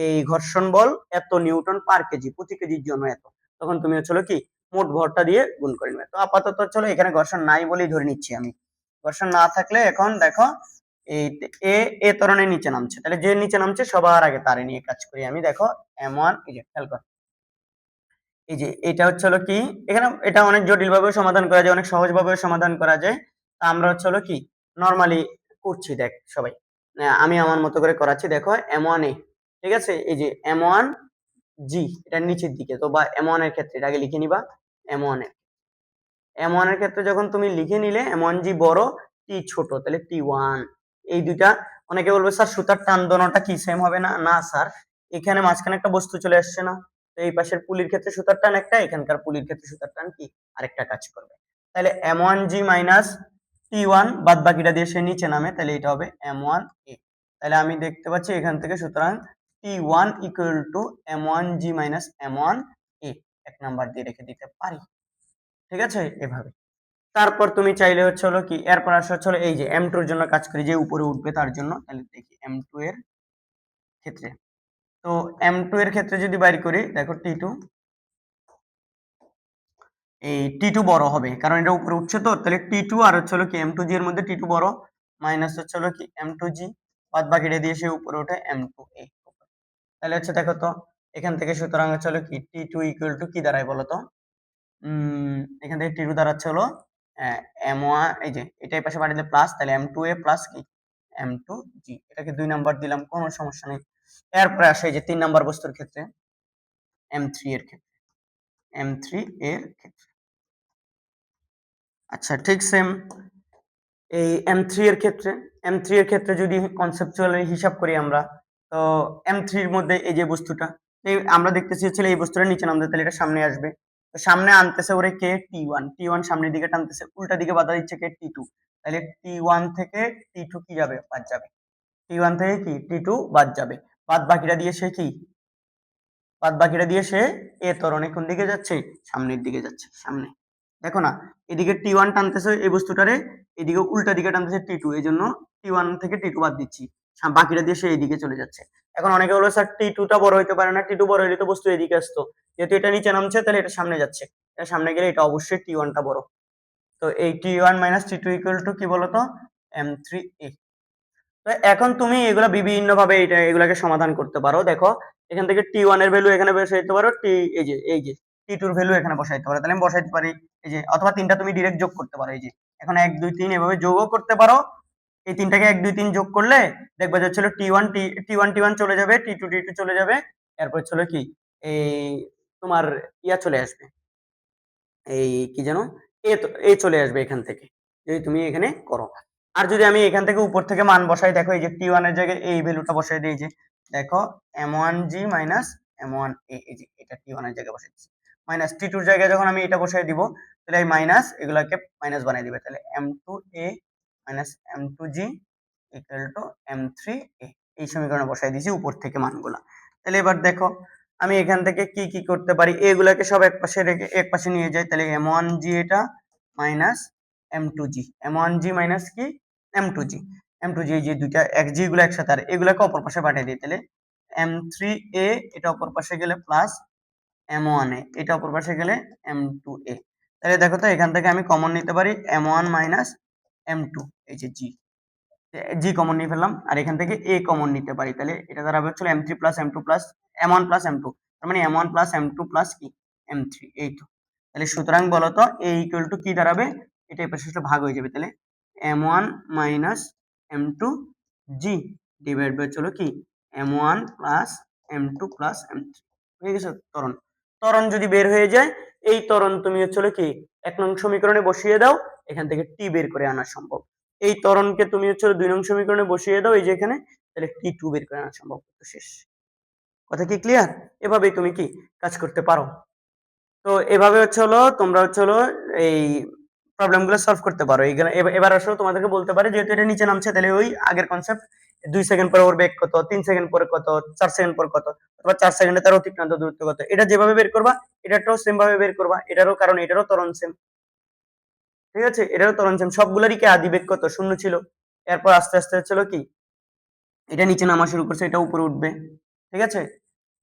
এই ঘর্ষণ বল এত নিউটন পার কেজি, প্রতি কেজির জন্য এত, তখন তুমি হচ্ছিল কি মোট ভরটা দিয়ে গুণ করে নেবে। তো আপাতত চলো এখানে ঘর্ষণ নাই বলেই ধরে নিচ্ছি আমি। ঘর্ষণ না থাকলে এখন দেখো এই এ এ ত্বরণের নিচে নামছে, তাহলে যে নিচে নামছে সবার আগে তারে নিয়ে কাজ করি আমি। দেখো M1, এই যে খেয়াল কর, এই যে এটা হচ্ছে হলো কি, এখানে এটা অনেক জটিল ভাবে সমাধান করা যায়, অনেক সহজ ভাবে সমাধান করা যায়। তা আমরা হচ্ছে হলো কি নরমালি করছি, দেখ সবাই আমি আমার মতো করে করাচ্ছি। দেখো M1 এ, ঠিক আছে, এই যে M1 জি এটার নিচের দিকে, তো বা M1 এর ক্ষেত্রে এটা আগে লিখে নিবা। M1 এ M1 এর ক্ষেত্রে যখন তুমি লিখে নিলে M1G বড়, T ছোট, তাহলে T1। এই দুইটা, অনেকে বলবে স্যার সুতার টান দোনোটা কি সেম হবে না? না স্যার, এখানে মাঝখানে একটা বস্তু চলে আসছে না, তো এই পাশের পুলির ক্ষেত্রে সুতার টান একটা, এখানকার পুলির ক্ষেত্রে সুতার টান কি আরেকটা কাজ করবে। তাহলে M1G মাইনাস T1 বাদ বাকিটা দিয়ে সে নিচে নামে, তাহলে এটা হবে M1A। তাহলে আমি দেখতে পাচ্ছি এখান থেকে, সুতরাং T1 equal to M1G minus M1A, এক নাম্বার দিয়ে রেখে দিতে পারি। ঠিক আছে, এভাবে। তারপর তুমি চাইলে হচ্ছে হলো কি, এরপর আসা হচ্ছে হলো এই যে M2 এর জন্য কাজ করি, যে উপরে উঠবে তার জন্য। তাহলে দেখি M2 এর ক্ষেত্রে, তো M2 এর ক্ষেত্রে যদি বাইর করি, দেখো T2, এই T2 বড় হবে কারণ এটা উপরে উঠছে, তো তাহলে T2 আর হচ্ছে হলো কি M2G এর মধ্যে T2 বড়, মাইনাস হচ্ছে হলো কি M2G, বাদ বাকিটা দিয়ে সে উপরে ওঠে M2A। তাহলে হচ্ছে দেখো তো এখান থেকে, সুতরাং হচ্ছে হলো কি T2 ইকুয়াল টু কি দাঁড়ায় বলো তো? এখান থেকে টি টু দাঁড়াচ্ছে হলো এম ওয়ান, এই যে এটা এই পাশে পাঠিয়ে প্লাস, তাহলে এম টু এ প্লাস কি এম টু জি, এটাকে 2 নাম্বার দিলাম, কোনো সমস্যা নেই। এরপরে আসে এই যে 3 নাম্বার বস্তুর ক্ষেত্রে, এম থ্রি এর ক্ষেত্রে, এম থ্রি এর ক্ষেত্রে আচ্ছা ঠিক সেম এই এম থ্রি এর ক্ষেত্রে, এম থ্রি এর ক্ষেত্রে যদি কনসেপচুয়ালি হিসাব করি আমরা, তো এম থ্রির মধ্যে এই যে বস্তুটা, এই আমরা দেখতেছি হচ্ছে এই বস্তুটা নিচে নামবে, তাহলে এটা সামনে আসবে, তো সামনে আনতেছে ওরে কে টি ওয়ান, টি ওয়ান সামনের দিকে টানতেছে, উল্টা দিকে বাধা দিচ্ছে কে টি টু, তাহলে টি ওয়ান থেকে টি টু কি যাবে বাদ যাবে, টি ওয়ান থেকে কি টি টু বাদ যাবে, বাদ বাকিটা দিয়ে সে কি, বাদ বাকিটা দিয়ে সে এ ত্বরণে কোন দিকে যাচ্ছে, সামনের দিকে যাচ্ছে, সামনে। দেখো না, এদিকে টি ওয়ান টানতেছে এই বস্তুটারে, এদিকে উল্টা দিকে টানতেছে টি টু, এই জন্য টি ওয়ান থেকে টি টু বাদ দিচ্ছি, বাকিটা দিয়ে সে এইদিকে চলে যাচ্ছে। এখন অনেকে বলো স্যার টি টু টা বড় হইতে পারে না, টি টু বড় হইলে তো বস্তু এদিকে আসতো, যেহেতু এটা নিচে নামছে তাহলে এটা সামনে যাচ্ছে, এটা সামনে গেলে এটা অবশ্যই টি ওয়ান টা বড়। তো এই t one minus t two equal to কি বলতো, এম থ্রি এ। তো এখন তুমি এগুলা বিভিন্ন ভাবে এটা এগুলাকে সমাধান করতে পারো। দেখো এখান থেকে টি ওয়ান এর ভ্যালু এখানে বসাইতে পারো, টি এই যে টি টুর ভ্যালু এখানে বসাইতে পারো, তাহলে আমি বসাইতে পারি এই যে, অথবা তিনটা তুমি ডিরেক্ট যোগ করতে পারো, এই যে এখন 1 2 3 এভাবে যোগও করতে পারো। এই তিনটাকে 1 2 3 যোগ করলে দেখবে যে হচ্ছিল টি ওয়ান চলে যাবে, টি টু চলে যাবে, এরপর ছিল কি এই তোমার ইয়া চলে আসবে, এই কি যেন এ চলে আসবে এখান থেকে, যদি তুমি এখানে করো। আর যদি আমি এখান থেকে উপর থেকে মান বসাই, দেখো এই যে টি ওয়ান এর জায়গায় এই ভ্যালুটা বসাই দিই, যে দেখো এম ওয়ান জি মাইনাস এম ওয়ান এ, এই যে এটা টি ওয়ান এর জায়গায় বসাই দিচ্ছি, মাইনাস টি টুর জায়গায় যখন আমি এটা বসাই দিব, তাহলে এই মাইনাস এগুলাকে মাইনাস বানাই দিবে, তাহলে M two A minus M two G equal to M three A, এই সমীকরণে বসাই দিয়েছি উপর থেকে মানগুলা। তাহলে এবার দেখো আমি এখান থেকে কি কি করতে পারি, এগুলাকে সব এক পাশে রেখে এক পাশে নিয়ে যাই, তাহলে এম ওয়ান জি এটা মাইনাস এম টু জি, এম ওয়ান জি মাইনাস কি এম টু জি, এম টু জি যে দুইটা এক জি গুলো একসাথে, আর এগুলাকে অপর পাশে পাঠিয়ে দিই, তাহলে এম থ্রি এ এটা অপর পাশে গেলে প্লাস এম ওয়ান এ এটা অপর পাশে গেলে এম টু এ, তাহলে দেখো তো এখান থেকে আমি কমন নিতে পারি m one minus M two, এই যে জি, জি কমন নিয়ে ফেললাম, আর এখান থেকে এ কমন নিতে পারি, তাহলে এটা দাঁড়াবে হচ্ছে m three plus m two plus m one plus m two, তার মানে m one plus m two plus কি এম থ্রি, এই তো। তাহলে সুতরাং বলতো এ ইকুয়াল টু কি দাঁড়াবে, এটা এই পাশে ভাগ হয়ে যাবে, তাহলে m one minus M two g divide by চলো কি m one plus m two plus m three, হয়ে গেছে ত্বরণ। ত্বরণ যদি বের হয়ে যায়, এই ত্বরণ তুমি হচ্ছে কি 1 নং সমীকরণে বসিয়ে দাও, এখান থেকে টি বের করে আনা সম্ভব। এই ত্বরণকে তুমি হচ্ছে 2 নং সমীকরণে বসিয়ে দাও এই যে এখানে, তাহলে টি টু বের করে আনা সম্ভব, তো শেষ। কথা কি ক্লিয়ার? এভাবেই তুমি কি কাজ করতে পারো। তো এভাবে হচ্ছে হলো তোমরা হচ্ছে হলো এই প্রবলেম গুলো সলভ করতে পারো। এবার আসলে তোমাদেরকে বলতে পারে যেহেতু এটা নিচে নামছে, তাহলে ওই আগের কনসেপ্ট 2 সেকেন্ড পরে ওর বেগ কত, 3 সেকেন্ড পরে কত, 4 সেকেন্ড পর কত, অথবা 4 সেকেন্ডে তার অতিক্রান্ত দূরত্ব কত, এটা যেভাবে বের করবা এটাটাও সেম ভাবে বের করবা, এটারও কারণ এটারও ত্বরণ সেম, ঠিক আছে, এটারও ত্বরণ সেম, সবগুলোরই কি আদি বেগ কত শূন্য ছিল, এরপর আস্তে আস্তে হচ্ছিল কি এটা নিচে নামা শুরু করছে, এটা উপরে উঠবে, ঠিক আছে।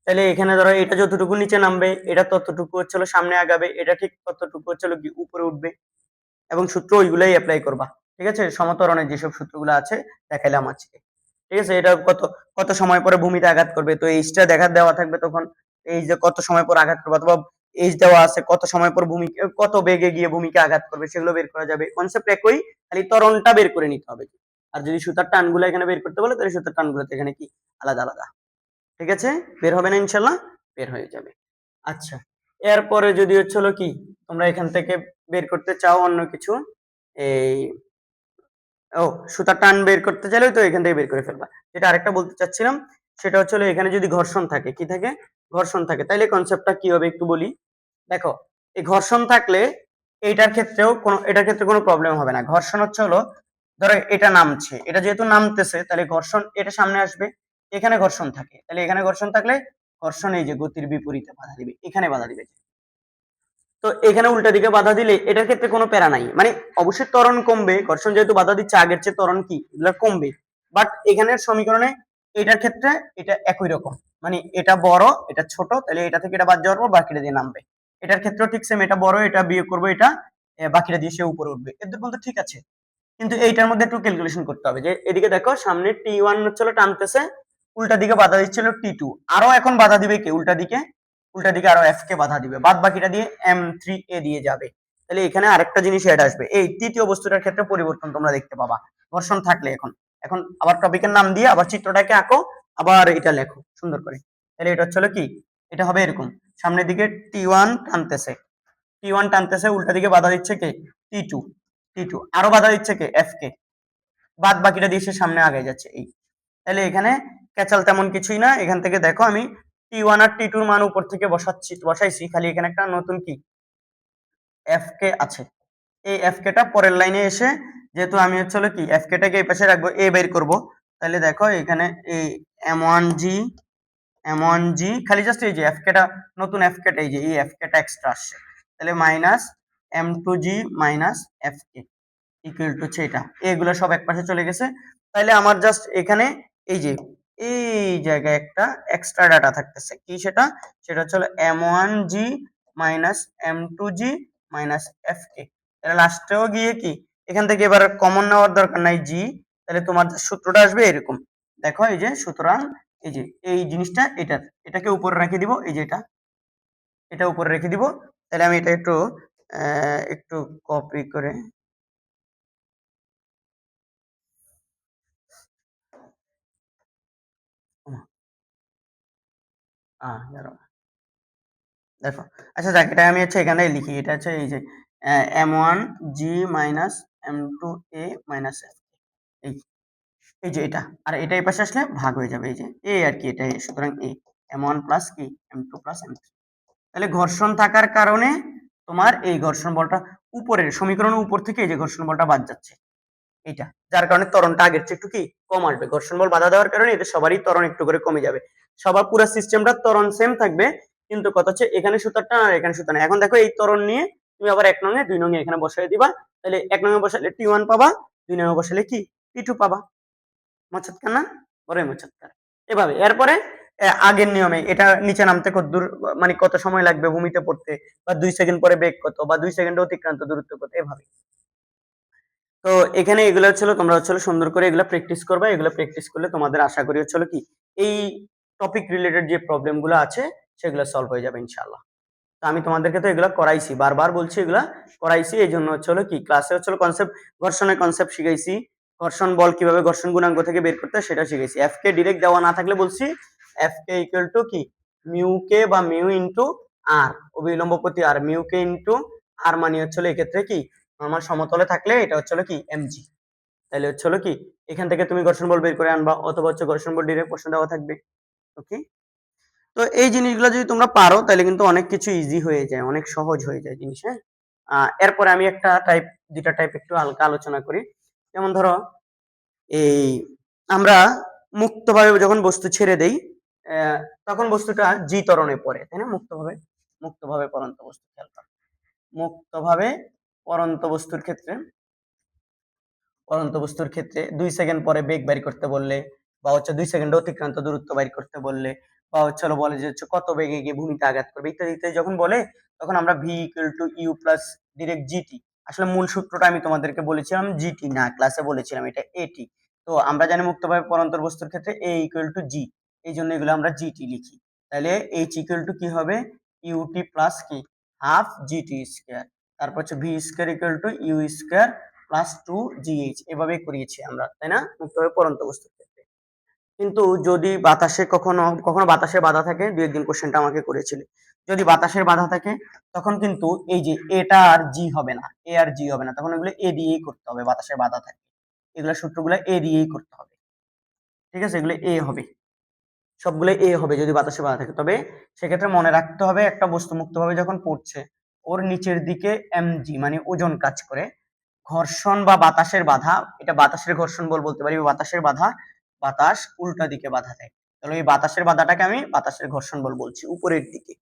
তাহলে এখানে ধরো এটা যতটুকু নিচে নামবে এটা ততটুকু হচ্ছিল সামনে আগাবে, এটা ঠিক ততটুকু হচ্ছিল কি উপরে উঠবে, এবং সূত্র ওইগুলাই অ্যাপ্লাই করবা, ঠিক আছে, সমত্বরণের যেসব সূত্রগুলো আছে দেখাইলাম আজকে, ঠিক আছে। এটা কত কত সময় পরে ভূমিতে আঘাত করবে, তো এইচটা দেখা দেওয়া থাকবে তখন, এই যে কত সময় পর আঘাত করবে, অথবা এইচ দেওয়া আছে কত সময় পর ভূমি কত বেগে গিয়ে ভূমিকে আঘাত করবে, সেগুলো বের করা যাবে, কনসেপ্ট একই, খালি ত্বরণটা বের করে নিতে হবে। আর যদি সুতার টানগুলো এখানে বের করতে বলে, তাহলে সুতার টানগুলো এখানে কি আলাদা আলাদা, ঠিক আছে, বের হবে না ইনশাল্লাহ, বের হয়ে যাবে। আচ্ছা, এরপরে যদি হচ্ছে হলো কি তোমরা এখান থেকে বের করতে চাও অন্য কিছু, এই ও সুতার টান বের করতে চাইলে তো এখান থেকে বের করে ফেলবা। যেটা আরেকটা বলতে চাচ্ছিলাম সেটা হচ্ছে হলো এখানে যদি ঘর্ষণ থাকে, কি থাকে ঘর্ষণ থাকে, তাইলে কনসেপ্টটা কি হবে একটু বলি। দেখো এই ঘর্ষণ থাকলে এটার ক্ষেত্রে কোনো প্রবলেম হবে না। ঘর্ষণ হচ্ছে হলো ধরো এটা নামছে, এটা যেহেতু নামতেছে তাহলে ঘর্ষণ এটা সামনে আসবে, এখানে ঘর্ষণ থাকে, তাহলে এখানে ঘর্ষণ থাকলে ঘর্ষণ এই যে গতির বিপরীতে বাধা দিবে, এখানে বাধা দিবে, তো এখানে উল্টা দিকে বাধা দিলে এটার ক্ষেত্রে কোনো প্যারা নাই, মানে অবশ্যই ত্বরণ কমবে, ঘর্ষণ যেহেতু বাধা দিচ্ছে আগের চেয়ে ত্বরণ কি এগুলো কমবে, বাট এখানের সমীকরণে এটার ক্ষেত্রে এটা একই রকম, মানে এটা বড় এটা ছোট, তাহলে এটা থেকে এটা বাদ যাওয়ার পর বাকিটা দিয়ে নামবে, এটার ক্ষেত্রেও ঠিক সেম, এটা বড় এটা বিয়োগ করবো এটা বাকিটা দিয়ে সে উপরে উঠবে, এদের বলতে ঠিক আছে। কিন্তু এইটার মধ্যে একটু ক্যালকুলেশন করতে হবে, যে এদিকে দেখো সামনে টি ওয়ান হচ্ছিল টানতেছে, উল্টা দিকে বাধা দিচ্ছিল টি টু, আরো এখন বাধা দিবে কে উল্টা দিকে উল্টা দিকে আরো এফ কে বাধা দিবে, বাদ বাকিটা দিয়ে M3A দিয়ে যাবে। তাহলে এখানে আরেকটা জিনিস অ্যাড আসবে, এই তৃতীয় বস্তুটার ক্ষেত্রে পরিবর্তন তোমরা দেখতে পাবা ঘর্ষণ থাকলে। এখন আবার টপিকের নাম দিয়ে আবার চিত্রটাকে আঁকো, আবার এটা লেখো সুন্দর করে। তাহলে এটা হচ্ছে কি, এটা হবে এরকম, সামনের দিকে T1 টানতেছে, উল্টা দিকে বাধা দিচ্ছে কে, T2, আরো বাধা দিচ্ছে কে, F কে, বাদ বাকিটা দিয়ে সে সামনে আগে যাচ্ছে এই। তাহলে এখানে ক্যাচাল তেমন কিছুই না, এখান থেকে দেখো আমি T1 আর T2 মান উপর থেকে বসাইছি, খালি এখানে একটা নতুন কি এফ কে আছে। এই এফ কে টা পরের লাইনে এসে, যেহেতু আমি হচ্ছে কি এফ কে টাকে এই পাশে রাখবো, এ বের করব, তাহলে দেখো এখানে এই M1G খালি জাস্ট এই যে এফ কে টা, নতুন এফ কে টা, এই যে এই এফ কে টা এক্সট্রা আসছে, তাহলে minus M2G minus F K equal to হচ্ছে এটা, এগুলো সব এক পাশে চলে গেছে। তাহলে আমার জাস্ট এখানে এই যে এই জায়গায় একটা এক্সট্রা ডাটা থাকতেছে, কি সেটা, সেটা হচ্ছে M1G minus M2G minus F কে। তাহলে লাস্টেও গিয়ে কি, এখান থেকে এবার কমন নেওয়ার দরকার নাই জি, তাহলে তোমার সূত্রটা আসবে এরকম, দেখো এই যে, সুতরাং এই যে এই জিনিসটা, এটাকে উপরে রেখে দিব, এই যে এটা উপরে রেখে দিব। তাহলে আমি এটা একটু কপি করে, দেখো, আচ্ছা যাক, এটা আমি হচ্ছে এখানে লিখি, এটা হচ্ছে এই যে M1G minus M2A minus F, এই এই যে এটা, আর এটা এই পাশে আসলে ভাগ হয়ে যাবে, এই যে এ আর কি, এটা সুতরাং এ M1 প্লাস কি M2 প্লাস M3। তাহলে ঘর্ষণ থাকার কারণে তোমার এই ঘর্ষণ বলটা উপরের সমীকরণের উপর থেকে এই যে ঘর্ষণ বলটা বাদ যাচ্ছে, এটা যার কারণে ত্বরণটা আগের চেয়ে একটু কি কম আসবে, ঘর্ষণ বল বাধা দেওয়ার কারণে এটা সবারই ত্বরণ একটু করে কমে যাবে, সবার পুরো সিস্টেমটা ত্বরণ সেম থাকবে, কিন্তু কথা হচ্ছে এখানে সুতারটা আর এখানে সুতার না। এখন দেখো এই ত্বরণ নিয়ে তুমি আবার 1 নং এ 2 নং এ এখানে বসাই দিবা, তাহলে 1 নং এ বসালে T1 পাবা, 2 নং এ বসালে কি T2 পাবা। মচাৎকার না, বড় মচাৎকার। এভাবে এরপরে আগের নিয়মে এটা নিচে নামতে কত দূর, মানে কত সময় লাগবে ভূমিতে পড়তে, বা 2 সেকেন্ড পরে বেগ কত, বা 2 সেকেন্ডে অতিক্রান্ত দূরত্ব কত, এভাবে। তো এখানে এগুলো হচ্ছিল, তোমরা হচ্ছিল সুন্দর করে এগুলো প্র্যাকটিস করবে, এগুলো প্র্যাকটিস করলে তোমাদের আশা করি হচ্ছিল কি এই টপিক রিলেটেড যে প্রবলেম গুলো আছে সেগুলো সলভ হয়ে যাবে ইনশাআল্লাহ। তো আমি তোমাদেরকে তো এগুলো করাইছি, বারবার বলছি এগুলা করাইছি, এই জন্য হচ্ছিল কি ক্লাসে হচ্ছিল কনসেপ্ট, ঘর্ষণের কনসেপ্ট শিখাইছি, ঘর্ষণ বল কিভাবে ঘর্ষণ গুণাঙ্ক থেকে বের করতে হয় সেটা শিখাইছি। এফ কে ডিরেক্ট দেওয়া না থাকলে বলছি এফ কে ইকুয়াল টু কি মিউ কে বা মিউ ইনটু আর, অবিলম্ব প্রতি আর, মিউ কে ইনটু আর মানে হচ্ছিল এক্ষেত্রে কি নরমাল সমতলে থাকলে এটা হচ্ছিল কি এমজি, তাহলে হচ্ছিল কি এখান থেকে তুমি ঘর্ষণ বল বের করে আনবা, অথবা হচ্ছে ঘর্ষণ বল ডিরেক্ট প্রশ্ন দেওয়া থাকবে। ওকে, তো এই জিনিসগুলো যদি তোমরা পারো তাহলে কিন্তু অনেক কিছু ইজি হয়ে যায়, অনেক সহজ হয়ে যায় জিনিস। হ্যাঁ, এরপরে আমি একটা টাইপ, দুটা টাইপ একটু হালকা আলোচনা করি। যেমন ধরো এই আমরা মুক্তভাবে যখন বস্তু ছেড়ে দেই, তখন বস্তুটা জি ত্বরণে পড়ে, তাই না, মুক্তভাবে পড়ন্ত বস্তু, খেয়াল করো, মুক্তভাবে পড়ন্ত বস্তুর ক্ষেত্রে 2 সেকেন্ড পরে বেগ বের করতে বললে, বা হচ্ছে 2 সেকেন্ড অতিক্রান্ত দূরত্ব বের করতে বললে, বা হচ্ছে বলে যে হচ্ছে কত বেগে গিয়ে ভূমিতে আঘাত করবে ইত্যাদি ইত্যাদি যখন বলে, তখন আমরা v equal to you plus direct gt, আসলে মূল সূত্রটা আমি তোমাদেরকে বলেছিলাম জিটি না, ক্লাসে বলেছিলাম এটা এটি। তো আমরা জানি মুক্তভাবে পরন্তর বস্তুর ক্ষেত্রে এ ইকুয়াল টু জি, এই জন্য এগুলো আমরা জিটি লিখি। তাহলে এইচ ইকুয়াল টু কি হবে ইউটি প্লাস কি হাফ জিটি স্কয়ার, তারপর হচ্ছে v square equal to u square plus 2GH, এভাবে করিয়েছি আমরা, তাই না, মুক্তভাবে পড়ন্ত বস্তুর ক্ষেত্রে। কিন্তু যদি বাতাসে কখনো কখনো বাতাসে বাধা থাকে, 2-1 দিন কোশ্চেনটা আমাকে করেছিল, যদি বাতাসের বাধা থাকে তখন কিন্তু এই যে এটা আর জি হবে না, এ আর জি হবে না, তখন এগুলো এ দিয়েই করতে হবে, বাতাসের বাধা থাকে এগুলা সূত্রগুলো এ দিয়েই করতে হবে, ঠিক আছে, এগুলো এ হবে, সবগুলো এ হবে যদি বাতাসে বাধা থাকে। তবে সেক্ষেত্রে মনে রাখতে হবে একটা বস্তু মুক্তভাবে যখন পড়ছে ওর নিচের দিকে এমজি মানে ওজন কাজ করে, ঘর্ষণ বা বাতাসের বাধা, এটা বাতাসের ঘর্ষণ বল বলতে পারি, বাতাসের বাধা, বাতাস উল্টা দিকে বাধা দেয়, তাহলে এই বাতাসের বাধাটাকে আমি বাতাসের ঘর্ষণ বল বলছি উপরের দিকে।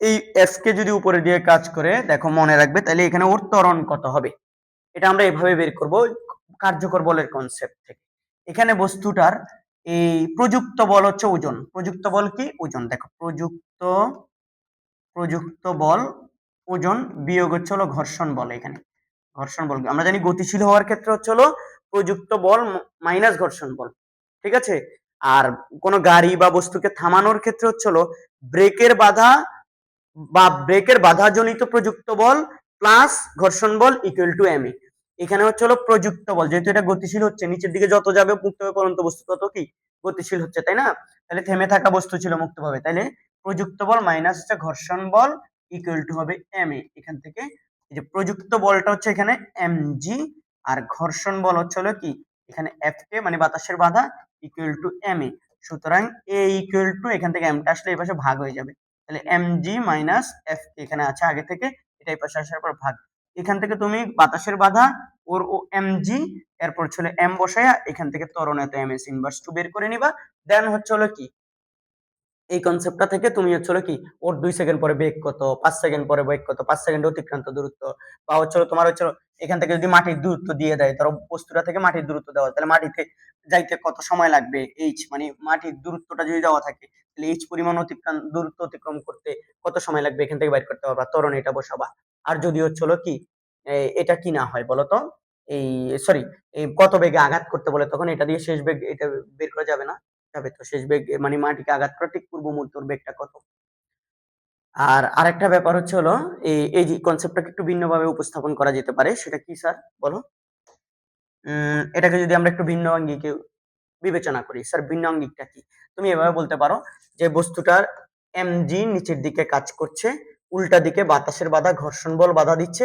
এই এফ কে যদি উপরের দিকে কাজ করে, দেখো মনে রাখবে, তাহলে এখানে ওর ত্বরণ কত হবে, এটা আমরা এভাবে বের করব কার্যকর বলের কনসেপ্ট থেকে। এখানে বস্তুটার এই প্রযুক্ত বল হচ্ছে ওজন, প্রযুক্ত বল কি ওজন, দেখো প্রযুক্ত বল ওজন বিয়োগ হচ্ছে হলো ঘর্ষণ বল, এখানে ঘর্ষণ বল আমরা জানি গতিশীল হওয়ার ক্ষেত্রে হচ্ছে হলো প্রযুক্ত বল মাইনাস ঘর্ষণ বল, ঠিক আছে। আর কোনো গাড়ি বা বস্তুকে থামানোর ক্ষেত্রে হচ্ছে হলো ব্রেকের বাধা বা ব্রেকের বাধাজনিত প্রযুক্ত বল প্লাস ঘর্ষণ বল ইকুয়াল টু এম এ। এখানে হচ্ছে হলো প্রযুক্ত বল, যেহেতু এটা গতিশীল হচ্ছে, নিচের দিকে যত যাবে মুক্তভাবে পড়ন্ত বস্তু তত কি গতিশীল হচ্ছে, তাই না? তাহলে থেমে থাকা বস্তু ছিল মুক্তভাবে, তাহলে প্রযুক্ত বল মাইনাস হচ্ছে ঘর্ষণ বল ইকুয়াল টু হবে এম এ। এখান থেকে এই যে প্রযুক্ত বলটা হচ্ছে এখানে এম জি, আর ঘর্ষণ বল হচ্ছে হলো কি এখানে এফ কে মানে বাতাসের বাধা ইকুয়াল টু এম এ। সুতরাং এ ইকুয়াল টু এখান থেকে এমটা আসলে এই পাশে ভাগ হয়ে যাবে, তাহলে এম জি মাইনাস এফ এখানে আছে আগে থেকে, এটা এই পাশে আসার পর ভাগ। এখান থেকে তুমি বাতাসের বাধা ওর ও এম জি, এরপর ছিল এম বসায়া এখান থেকে ত্বরণের এম এস ইনভার্স টু বের করে নিবা। দেন হচ্ছে হলো কি এই কনসেপ্টটা থেকে তুমি হচ্ছে হলো কি ওর 2 সেকেন্ড পরে বেগ কত, 5 সেকেন্ড পরে বেগ কত, 5 সেকেন্ড অতিক্রান্ত দূরত্ব, বা হচ্ছে হলো তোমার হচ্ছে হলো এখান থেকে যদি মাটির দূরত্ব দিয়ে দেয়, ধরো বস্তুটা থেকে মাটির দূরত্ব দেওয়া, তাহলে মাটিতে যাইতে কত সময় লাগবে এইচ, মানে মাটির দূরত্বটা যদি দেওয়া থাকে তাহলে এইচ পরিমাণ দূরত্ব অতিক্রম করতে কত সময় লাগবে এখান থেকে বাইর করতে পারবা, ত্বরণ এটা বসাবা। আর যদি হচ্ছে হলো কি এটা কি না হয় বলতো, এই সরি এই কত বেগে আঘাত করতে বলে তখন এটা দিয়ে শেষ বেগ এটা বের করা যাবে না, যাবে তো শেষ বেগ মানে মাটিকে আঘাত করা ঠিক পূর্ব মুহূর্তের বেগটা কত। আর আরেকটা ব্যাপার হচ্ছে হলো এই যে কনসেপ্টটাকে একটু ভিন্নভাবে উপস্থাপন করা যেতে পারে, সেটা কি স্যার বলো? এটাকে যদি আমরা একটু ভিন্ন আঙ্গিকে বিবেচনা করি, স্যার ভিন্ন আঙ্গিকটা কি? তুমি এভাবে বলতে পারো যে বস্তুটার এমজি নিচের দিকে কাজ করছে, উল্টা দিকে বাতাসের বাধা ঘর্ষণ বল বাধা দিচ্ছে,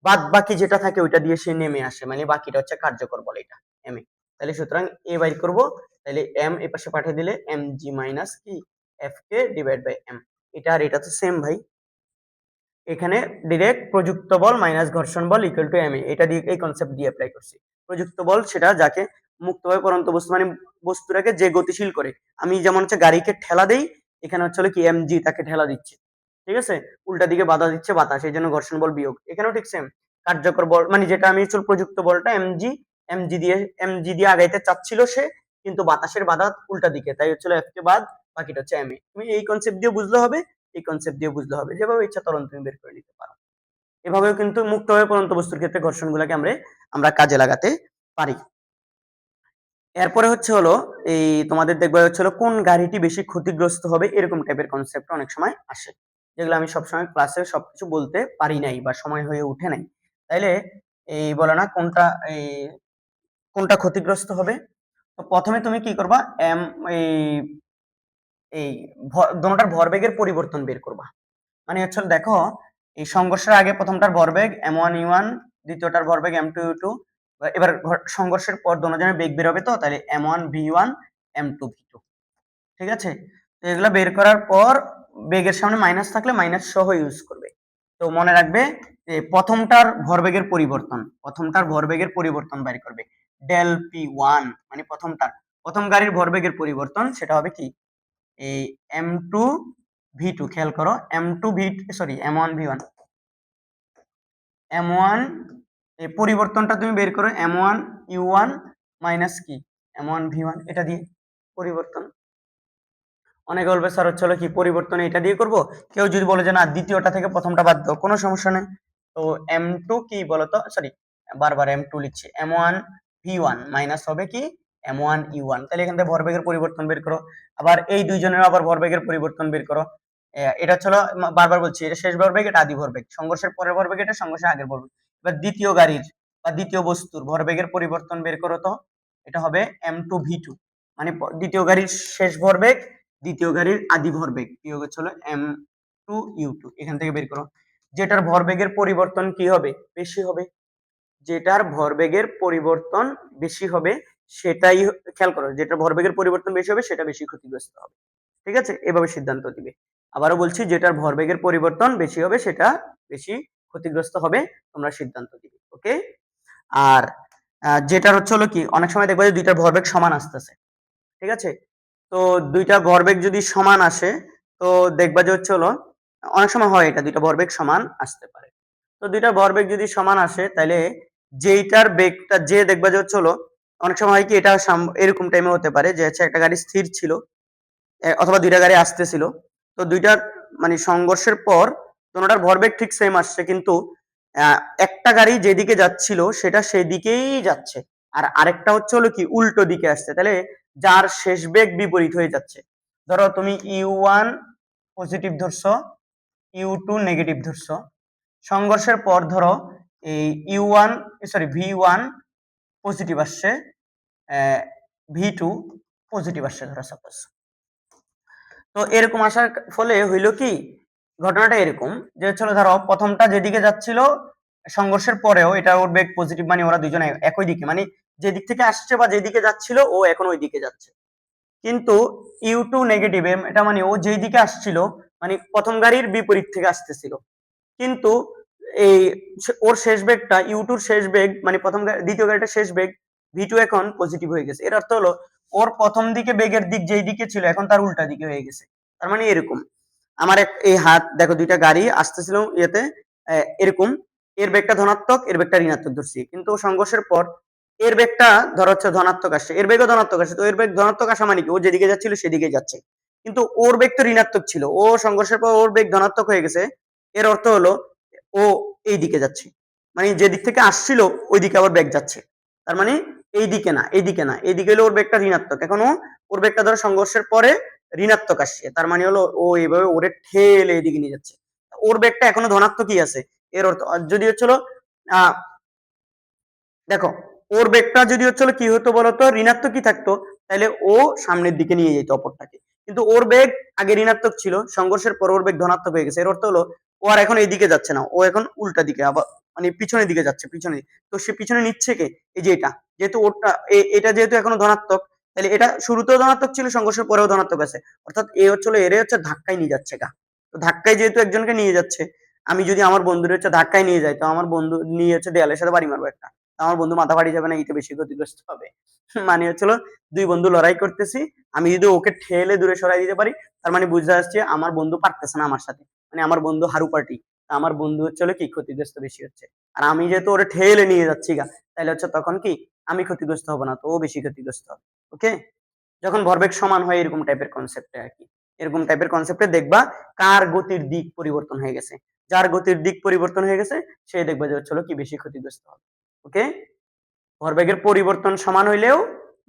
বাদ বাকি যেটা থাকে ওইটা দিয়ে সে নেমে আসে, মানে বাকিটা হচ্ছে কার্যকর বল, এটা এম এ। তাহলে সুতরাং এ বাইর করব, তাহলে এম এ পাশে পাঠিয়ে দিলে এম জি মাইনাস কি f k divide by m. এটা আর এটা তো সেম ভাই, এখানে ডিরেক্ট প্রযুক্ত বল মাইনাস ঘর্ষণ বল ইকুয়াল টু এম এ, এটা দিয়ে এই কনসেপ্ট দিয়ে অ্যাপ্লাই করছি। প্রযুক্ত বল সেটা যাকে মুক্তভাবে পড়ন্ত বস্তু মানে বস্তুটাকে যে গতিশীল করে, আমি যেমন হচ্ছে গাড়িকে ঠেলা দেই, এখানে হচ্ছে হলো কি এম জি তাকে ঠেলা দিচ্ছে, ঠিক আছে, উল্টা দিকে বাধা দিচ্ছে বাতাস, এই জন্য ঘর্ষণ বল বিয়োগ, এখানেও ঠিক সেম কার্যকর বল মানে যেটা আমি হচ্ছে প্রযুক্ত বলটা এম জি দিয়ে আগাইতে চাচ্ছিল সে, কিন্তু বাতাসের বাধা উল্টা দিকে, তাই হচ্ছে এফ কে বাদ, বাকিটা হচ্ছে এম এ। তুমি এই কনসেপ্ট দিয়ে বুঝলে হবে, এই কনসেপ্ট দিয়ে বুঝলে হবে, যেভাবে ইচ্ছা ত্বরণ তুমি বের করে নিতে পারো। এভাবেও কিন্তু মুক্তভাবে পড়ন্ত বস্তুর ক্ষেত্রে ঘর্ষণগুলোকে আমরা কাজে লাগাতে পারি। এরপরে হচ্ছে হলো এই তোমাদের দেখবে হচ্ছে হলো কোন গাড়িটি বেশি ক্ষতিগ্রস্ত হবে, এরকম টাইপের কনসেপ্ট অনেক সময় আসে, যেগুলো আমি সবসময় ক্লাসে সবকিছু বলতে পারি নাই বা সময় হয়ে উঠে নাই। তাইলে এই বলে না কোনটা এই কোনটা ক্ষতিগ্রস্ত হবে। তো প্রথমে তুমি কি করবা, এম এই এই দোনোটার ভরবেগের পরিবর্তন বের করবা। মানে হচ্ছে দেখো এই সংঘর্ষের আগে প্রথমটার ভরবেগ m1u1, দ্বিতীয়টার ভরবেগ m2u2, এবার সংঘর্ষের পর দুজনের বেগ বের হবে, তো তাহলে m1v1 m2v2, ঠিক আছে। তো এগুলা বের করার পর বেগের সামনে মাইনাস থাকলে মাইনাস সহ ইউজ করবে। তো মনে রাখবে যে প্রথমটার ভরবেগের পরিবর্তন বের করবে ডেল p1, মানে প্রথম গাড়ির ভরবেগের পরিবর্তন সেটা হবে কি এই m2v2, খেয়াল করো m1v1 m1 এই পরিবর্তনটা তুমি বের করো m1u1 মাইনাস কি m1v1, এটা দিয়ে পরিবর্তন। অনেকে বলবে স্যার হচ্ছে হলো কি পরিবর্তন এটা দিয়ে করব, কেউ যদি বলে যে না দ্বিতীয়টা থেকে প্রথমটা বাদ দাও, কোনো সমস্যা নেই। তো m2 কি বলতো, সরি বারবার m2 লিখছি, m1v1 মাইনাস হবে কি m1u1, তাহলে এখান থেকে ভরবেগের পরিবর্তন বের করো। আবার এই দুইজনের আবার ভরবেগের পরিবর্তন বের করো। এটা হলো বারবার বলছি, এটা শেষ ভরবেগ এটা আদি ভরবেগ, সংঘর্ষের পরের ভরবেগ এটা, সংঘর্ষের আগের ভরবেগ। এবার দ্বিতীয় গাড়ির বা দ্বিতীয় বস্তুর ভরবেগের পরিবর্তন বের করো, তো এটা হবে m2v2, মানে দ্বিতীয় গাড়ির শেষ ভরবেগ দ্বিতীয় গাড়ির আদি ভরবেগ বিয়োগ হচ্ছে হলো m2u2, এখান থেকে বের করো। যেটার ভরবেগের পরিবর্তন কি হবে বেশি হবে, যেটার ভরবেগের পরিবর্তন বেশি হবে সেটাই খেয়াল করো, যেটার ভরবেগের পরিবর্তন বেশি হবে সেটা বেশি ক্ষতিগ্রস্ত হবে, ঠিক আছে, এভাবে সিদ্ধান্ত দিবে। আবারও বলছি, যেটার ভরবেগের পরিবর্তন বেশি হবে সেটা বেশি ক্ষতিগ্রস্ত হবে, তোমরা সিদ্ধান্ত দিবে, ওকে। আর যেটার হচ্ছে হলো কি অনেক সময় দেখবে যে দুইটার ভরবেগ সমান আসতেছে, ঠিক আছে, তো দুইটা ভরবেগ যদি সমান আসে তো দেখবা যে হচ্ছে হলো অনেক সময় হয় এটা দুইটা ভরবেগ সমান আসতে পারে। তো দুইটা ভরবেগ যদি সমান আসে তাহলে যেইটার বেগটা যে দেখবা যে হচ্ছে হলো অনেক সময় হয় কি এটা এরকম টাইমে হতে পারে যে হচ্ছে একটা গাড়ি স্থির ছিল অথবা দুইটা গাড়ি আসতেছিল, তো দুইটার মানে সংঘর্ষের পর দুটোটার ভরবেগ ঠিক সেম আসছে, কিন্তু একটা গাড়ি যেদিকে যাচ্ছিল সেটা সেই দিকেই যাচ্ছে, আর আরেকটা হচ্ছে হলো কি উল্টো দিকে আসছে, তাহলে যার শেষ বেগ বিপরীত হয়ে যাচ্ছে। ধরো তুমি u1 পজিটিভ ধরছো, u2 নেগেটিভ ধরছো, সংঘর্ষের পর ধরো এই v1 পজিটিভ আসছে, v2 পজিটিভ আসছে ধরো সাপোজ। তো এরকম আসার ফলে হইলো কি, ঘটনাটা এরকম যে চলো ধরো প্রথমটা যেদিকে যাচ্ছিল সংঘর্ষের পরেও এটা ওর বেগ পজিটিভ, মানে ওরা দুজনে একই দিকে, মানে যে দিক থেকে আসছে বা যেদিকে যাচ্ছিল ও এখন ওই দিকে যাচ্ছে। কিন্তু u2 নেগেটিভ, এটা মানে ও যেই দিকে আসছিল মানে প্রথম গাড়ির বিপরীত থেকে আসতেছিল, কিন্তু এই ওর শেষ বেগটা u2 র শেষ বেগ মানে দ্বিতীয় গাড়িটার শেষ বেগ v2 এখন পজিটিভ হয়ে গেছে। এর অর্থ হলো ওর প্রথম দিকে বেগের দিক যেই দিকে ছিল এখন তার উল্টা দিকে হয়ে গেছে। তার মানে এরকম আমার এই হাত দেখো, দুইটা গাড়ি আসতেছিল ইয়েতে এরকম, এর বেগটা ধনাত্মক এর বেগটা ঋণাত্মক ধরছি, কিন্তু সংঘর্ষের পর এর বেগটা ধর হচ্ছে ধনাত্মক আসছে, এর বেগও ধনাত্মক আসছে, তো এর বেগ ধনাত্মক আসা মানে কি ও যেদিকে যাচ্ছিল সেদিকে যাচ্ছে, কিন্তু ওর বেগ তো ঋণাত্মক ছিল, ও সংঘর্ষের পর ওর বেগ ধনাত্মক হয়ে গেছে। এর অর্থ হলো ও এই দিকে যাচ্ছে, মানে যে দিক থেকে আসছিল ওই দিকে আবার বেগ যাচ্ছে। তার মানে এই দিকে না এই দিকে না, এই দিকে হলো ওর বেগটা ঋণাত্মক, এখনো ওর বেগটা ধরো সংঘর্ষের পরে ঋণাত্মক আসছে, তার মানে হলো ও এইভাবে ওরে ঠেলে এইদিকে নিয়ে যাচ্ছে, ওর বেগটা এখনো ধনাত্মকই আছে। এর অর্থ যদি হচ্ছিল আহ দেখো ওর বেগটা যদি হচ্ছিল কি হতো বলতো, ঋণাত্মকই থাকতো, তাহলে ও সামনের দিকে নিয়ে যেত অপরটাকে, কিন্তু ওর বেগ আগে ঋণাত্মক ছিল, সংঘর্ষের পর ওর বেগ ধনাত্মক হয়ে গেছে। এর অর্থ হলো ও আর এখন এইদিকে যাচ্ছে না, ও এখন উল্টা দিকে আবার মানে পিছনের দিকে যাচ্ছে, পিছনে। তো সে পিছনে নিচ্ছে কে, এই যে এটা, যেহেতু ওটা এটা যেহেতু এখনো ধনাত্মক, তাহলে এটা শুরুতেও ধনাত্মক ছিল সংঘর্ষের পরেও ধনাত্মক আছে, অর্থাৎ এ হচ্ছিল এরে হচ্ছে ধাক্কায় নিয়ে যাচ্ছে গা। তো ধাক্কায় যেহেতু একজনকে নিয়ে যাচ্ছে, আমি যদি আমার বন্ধুর হচ্ছে ধাক্কায় নিয়ে যাই, তো আমার বন্ধু নিয়ে হচ্ছে দেয়ালের সাথে বাড়ি মারবো একটা, আমার বন্ধু মাথা ফাটি যাবে না, ইতে বেশি ক্ষতিগ্রস্ত হবে। মানে হচ্ছিল দুই বন্ধু লড়াই করতেছি, আমি যদি ওকে ঠেলে দূরে সরাই দিতে পারি, তার মানে বুঝতে আসছে আমার বন্ধু পারতেছে না আমার সাথে, মানে আমার বন্ধু হারু পার্টি, আমার বন্ধু হচ্ছে কি ক্ষতিগ্রস্ত বেশি হচ্ছে। আর আমি যেহেতু ওরে ঠেলে নিয়ে যাচ্ছি গা, তাহলে হচ্ছে তখন কি আমি ক্ষতিগ্রস্ত হবো না, তো ও বেশি ক্ষতিগ্রস্ত হবে। ওকে, যখন ভরবেগ সমান হয় এরকম টাইপের কনসেপ্টে আর কি, এরকম টাইপের কনসেপ্টে দেখবা কার গতির দিক পরিবর্তন হয়ে গেছে, যার গতির দিক পরিবর্তন হয়ে গেছে সে দেখবা যে হচ্ছে কি বেশি ক্ষতিগ্রস্ত হবে। ওকে, ভরবেগের পরিবর্তন সমান হইলেও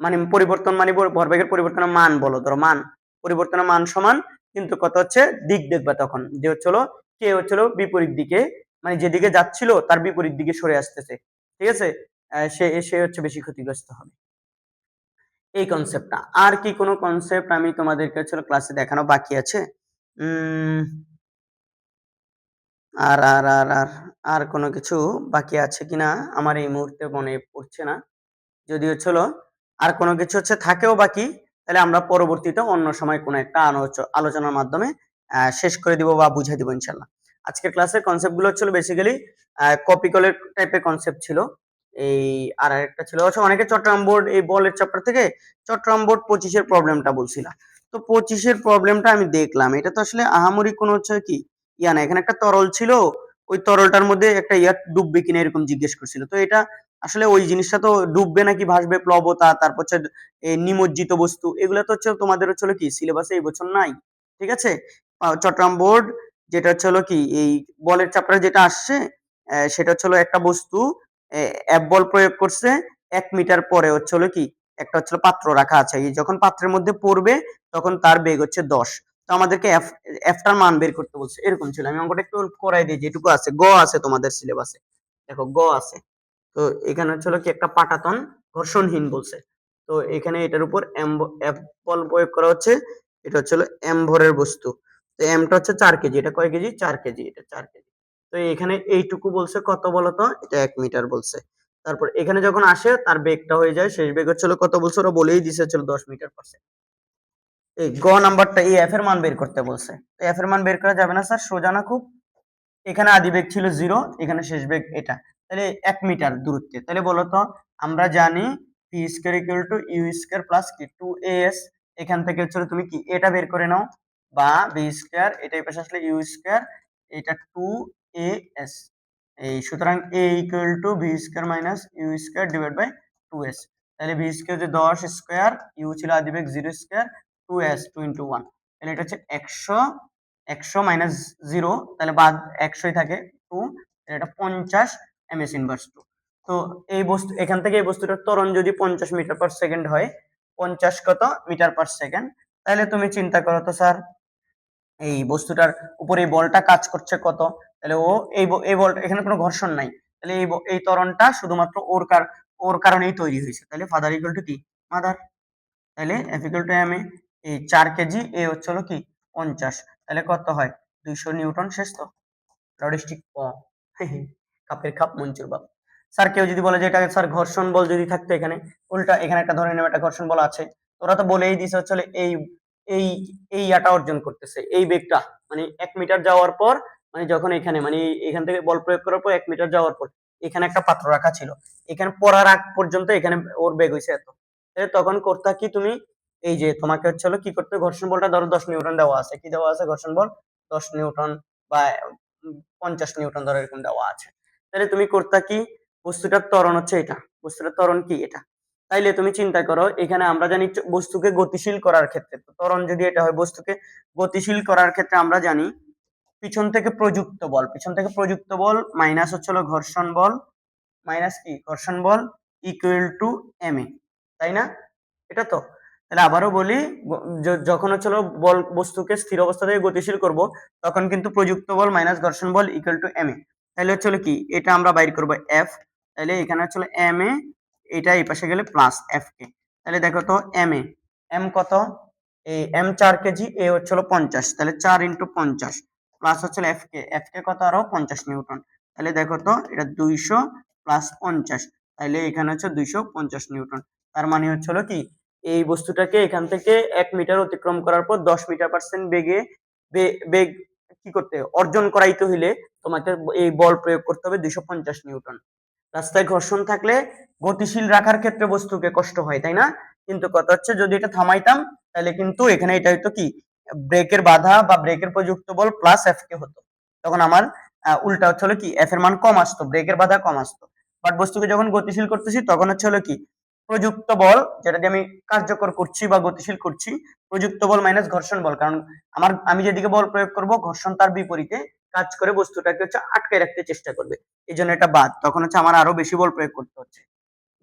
মানে পরিবর্তন মানে ভরবেগের পরিবর্তনের মান বলো, ধরো মান পরিবর্তনের মান সমান, কিন্তু কত হচ্ছে দিক দেখবা তখন যে হচ্ছিল কে হচ্ছিল বিপরীত দিকে, মানে যেদিকে যাচ্ছিল তার বিপরীত দিকে সরে আসতেছে, ঠিক আছে, সে সে হচ্ছে বেশি ক্ষতিগ্রস্ত হবে। এই কনসেপ্টটা, আর কি কোনো কনসেপ্ট আমি তোমাদেরকে হচ্ছে ক্লাসে দেখানো বাকি আছে? উম আর আর আর আর আর কোনো কিছু বাকি আছে কিনা আমার এই মুহূর্তে মনে পড়ছে না। যদি হচ্ছিল আর কোনো কিছু হচ্ছে থাকেও বাকি, তাহলে আমরা পরবর্তীতে অন্য সময় কোনো একটা আলোচনার মাধ্যমে শেষ করে দিব বা বুঝিয়ে দিব ইনশাল্লাহ। আজকের ক্লাসের কনসেপ্ট গুলো হচ্ছিল বেসিক্যালি কপি কলের টাইপের কনসেপ্ট ছিল। এই আর একটা ছিল হচ্ছে অনেকে চট্টগ্রাম বোর্ড এই বলের চ্যাপ্টার থেকে চট্টগ্রাম বোর্ড 25-এর প্রবলেমটা বলছিল। তো 25-এর প্রবলেমটা আমি দেখলাম, এটা তো আসলে আহামরি কোনো হচ্ছে কি ইয়া না, এখানে একটা তরল ছিল, ওই তরলটার মধ্যে একটা ইয়া ডুববে কিনা এরকম জিজ্ঞেস করছিল। তো এটা আসলে ওই জিনিসটা তো ডুববে নাকি ভাসবে, প্লবতা, তারপর হচ্ছে নিমজ্জিত বস্তু, এগুলো তো হচ্ছে তোমাদের হচ্ছে কি সিলেবাসে এই বছর নাই। ঠিক আছে, চট্টগ্রাম বোর্ড যেটা হচ্ছে কি এই বলের চ্যাপ্টারে যেটা আসছে, সেটা হচ্ছে একটা বস্তু এক বল প্রয়োগ করছে, 1 মিটার পরে হচ্ছে কি একটা হচ্ছে পাত্র রাখা আছে, এই যখন পাত্রের মধ্যে পড়বে তখন তার বেগ হচ্ছে 10। তো আমাদেরকে এফটার মান বের করতে বলছে, এরকম ছিল। আমি অঙ্কটা একটু করাই দিই, যেটুকু আছে গ আছে তোমাদের সিলেবাসে, দেখো গ আছে। তো এখানে হচ্ছে কি একটা পাটাতন ঘর্ষণহীন বলছে, তো এখানে এটার উপর এফ বল প্রয়োগ করা হচ্ছে, এটা হচ্ছে এম ভরের বস্তু। তো এমটা হচ্ছে 4 কেজি, এটা কয় কেজি 4 কেজি, এটা 4 কেজি। তো এখানে এইটুকু বলছে কত বলতো, এটা 1 মিটার বলছে। তারপর এখানে যখন আসে তার বেগটা হয়ে যায়, শেষ বেগ হচ্ছিল কত বলছে, ওরা বলেই দিছে ছিল 10 মিটার/সেকেন্ড। এই গ নাম্বারটা এই এফ এর মান বের করতে বলছে, তো এফ এর মান বের করা যাবে না স্যার, সোজা না খুব, এখানে আদি বেগ ছিল 0, এখানে শেষ বেগ এটা, তাহলে 1 মিটার দূরত্বে, তাহলে বলতো আমরা জানি p square equal to u square plus কি 2as, এখান থেকে হচ্ছে তুমি কি এটা বের করে নাও, বা বি স্কয়ার এটা এই পাশে আসলে ইউ স্কয়ার, এটা 2as, এই সুতরাং a equal to v square minus u square divide by 2s, তাহলে বি স্কয়ার যে 10 স্কয়ার, ইউ ছিল আদি বেগ 0 স্কয়ার, 2s 2 ইনটু 1, তাহলে এটা হচ্ছে 100, 100 মাইনাস 0 তাহলে বাদ 100ই থাকে 2, এটা 50 ms ইনভার্স 2। তো এই বস্তু এখান থেকে এই বস্তুটার ত্বরণ যদি 50 মিটার পার সেকেন্ড হয়, 50 কত মিটার পার সেকেন্ড। তাহলে তুমি চিন্তা করো তো স্যার, এই বস্তুটার উপরে এই বলটা কাজ করছে কত, তাহলে ও এই বলটা, এখানে কোনো ঘর্ষণ নাই, তাহলে এই ত্বরণটা শুধুমাত্র ওর কারণেই তৈরি হয়েছে। তাহলে ফাদার ইকুয়াল টু কি মাদার, তাহলে F equal to M A, এই 4 কেজি, এ হচ্ছে হলো কি 50, তাহলে কত হয় 200 নিউটন। শেষ তো, লজিস্টিক কাপের কাপ মঞ্চুর বাপ। স্যার কেউ যদি বলে যে এটা স্যার ঘর্ষণ বল যদি থাকতো এখানে, উল্টা এখানে একটা ধরে নেব একটা ঘর্ষণ বল আছে, তোরা তো বলেই দিছে হচ্ছে এই এই এই ইয়াটা অর্জন করতেছে, এই বেগটা মানে 1 মিটার যাওয়ার পর, মানে যখন এখানে মানে এখান থেকে বল প্রয়োগ করার পর 1 মিটার যাওয়ার পর এখানে একটা পাত্র রাখা ছিল, এখানে পড়ার আগ পর্যন্ত এখানে ওর বেগ হইছে এত। তাহলে তখন করতা কি তুমি, এই যে তোমাকে হচ্ছে হলো কি করতে, ঘর্ষণ বলটা ধরো 10 নিউটন দেওয়া আছে, কি দেওয়া আছে ঘর্ষণ বল 10 নিউটন বা 50 নিউটন ধরে এরকম দেওয়া আছে। তাহলে তুমি করতা কি, বস্তুটার ত্বরণ হচ্ছে এটা, বস্তুটার ত্বরণ কি এটা। তাইলে তুমি চিন্তা করো, এখানে আমরা জানি বস্তুকে গতিশীল করার ক্ষেত্রে, ত্বরণ যদি এটা হয় বস্তুকে গতিশীল করার ক্ষেত্রে আমরা জানি পিছন থেকে প্রযুক্ত বল মাইনাস হচ্ছে হলো ঘর্ষণ বল, মাইনাস কি ঘর্ষণ বল ইকুয়াল টু এম এ, তাই না? এটা তো, তাহলে আবারও বলি, যখন হচ্ছে বল বস্তুকে স্থির অবস্থা থেকে গতিশীল করব, তখন কিন্তু প্রযুক্ত বল মাইনাস ঘর্ষণ বল ইকুয়াল টু এম এ। তাহলে হচ্ছে কি এটা আমরা বাইর করব এফ, তাহলে এখানে হচ্ছে এম এ, এটা এই পাশে গেলে প্লাস এফ কে। তাহলে দেখো তো এম এ, এম কত, এই এম 4 কেজি, এ হচ্ছে 50, তাহলে 4 ইন্টু 50 প্লাস হচ্ছে এফ কে কত আরো 50 নিউটন। তাহলে দেখো তো এটা 200 প্লাস 50, তাহলে এখানে হচ্ছে 250 নিউটন। তার মানে হচ্ছে কি এই বস্তুটাকে এখান থেকে 1 মিটার অতিক্রম করার পর 10 মিটার পার্সেন্ট বেগে বেগ কি করতে অর্জন করাইতে হইলে তোমাকে এই বল প্রয়োগ করতে হবে 250 নিউটন। রাস্তায় ঘর্ষণ থাকলে গতিশীল রাখার ক্ষেত্রে বস্তুকে কষ্ট হয়, তাই না? কিন্তু কথা হচ্ছে যদি এটা থামাইতাম, তাহলে কিন্তু এখানে এটা হইতো কি ব্রেকের বাধা বা ব্রেকের প্রযুক্ত বল প্লাস এফ কে হতো, তখন আমার উল্টা হচ্ছে কি এফ এর মান কম আসতো, ব্রেকের বাধা কম আসতো। বাট বস্তুকে যখন গতিশীল করতেছি তখন হচ্ছে কি প্রযুক্ত বল, যেটা দিয়ে আমি কার্যকর করছি বা গতিশীল করছি, প্রযুক্ত বল মাইনাস ঘর্ষণ বল, কারণ আমি যেদিকে বল প্রয়োগ করব ঘর্ষণ তার বিপরীতে কাজ করে বস্তুটাকে হচ্ছে আটকে রাখতে চেষ্টা করবে, এই জন্য এটা বাদ, তখন হচ্ছে আমার আরো বেশি বল প্রয়োগ করতে হচ্ছে।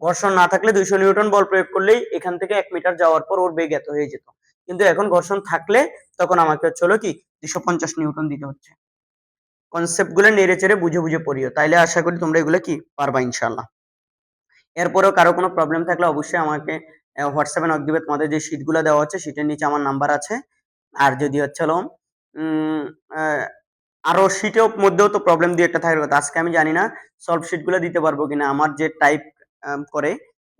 ঘর্ষণ না থাকলে 200 নিউটন বল প্রয়োগ করলেই এখান থেকে 1 মিটার যাওয়ার পর ওর বেগ এত হয়ে যেত, কিন্তু এখন ঘর্ষণ থাকলে তখন আমাকে হচ্ছে কি 250 নিউটন দিতে হচ্ছে। কনসেপ্ট গুলো নেড়ে চেড়ে বুঝে বুঝে পড়িও, তাইলে আশা করি তোমরা এগুলো কি পারবা ইনশাল্লাহ। এরপরেও কারো কোনো প্রবলেম থাকলে অবশ্যই আমাকে হোয়াটসঅ্যাপে নক দিবে, তোমাদের যে শীটগুলো দেওয়া হচ্ছে শীটের নিচে আমার নাম্বার আছে। আর যদি হচ্ছে আরো শীটের মধ্যেও তো প্রবলেম দিয়ে একটা থাকার কথা, আজকে আমি জানি না সলভ শীট গুলো দিতে পারবো কিনা, আমার যে টাইপ করে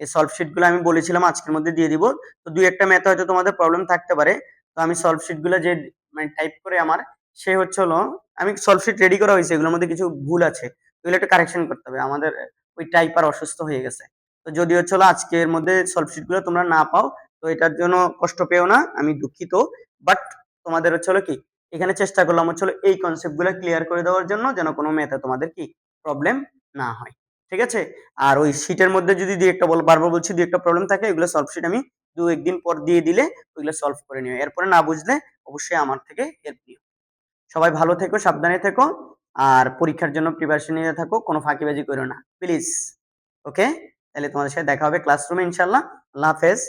এই সলভ শীট গুলো আমি বলেছিলাম আজকের মধ্যে দিয়ে দিব, তো দুই একটা ম্যাথ হয়তো তোমাদের প্রবলেম থাকতে পারে, তো আমি সলভ শীট গুলো যে মানে টাইপ করে আমার সে হচ্ছে আমি সলভ শীট রেডি করা হয়েছে, এগুলোর মধ্যে কিছু ভুল আছে, এগুলো একটু কারেকশন করতে হবে, আমাদের ওই টাইপার অসুস্থ হয়ে গেছে। তো যদি হচ্ছে আজকের মধ্যে সলভ শীট গুলো তোমরা না পাও, তো এটার জন্য কষ্ট পেও না, আমি দুঃখিত, বাট তোমাদের হচ্ছে কি এখানে চেষ্টা করলাম হচ্ছে এই কনসেপ্ট গুলো ক্লিয়ার করে দেওয়ার জন্য, যেন কোনো ম্যাথে তোমাদের কি প্রবলেম না হয়, ঠিক আছে? আর ওই শীটের মধ্যে যদি দুই একটা বারবার বলছি দুই একটা প্রবলেম থাকে, এগুলো সলভ শীট আমি 2-1 দিন পর দিয়ে দিলে ওইগুলো সলভ করে নিও, এরপরে না বুঝলে অবশ্যই আমার থেকে হেল্প নিও। সবাই ভালো থেকো, সাবধানে থেকো, আর পরীক্ষার জন্য প্রিপারেশন নিয়ে থাকো, কোনো ফাঁকিবাজি করো না প্লিজ। ওকে, তাহলে তোমাদের সাথে দেখা হবে ক্লাসরুমে ইনশাল্লাহ। আল্লাহ হাফেজ।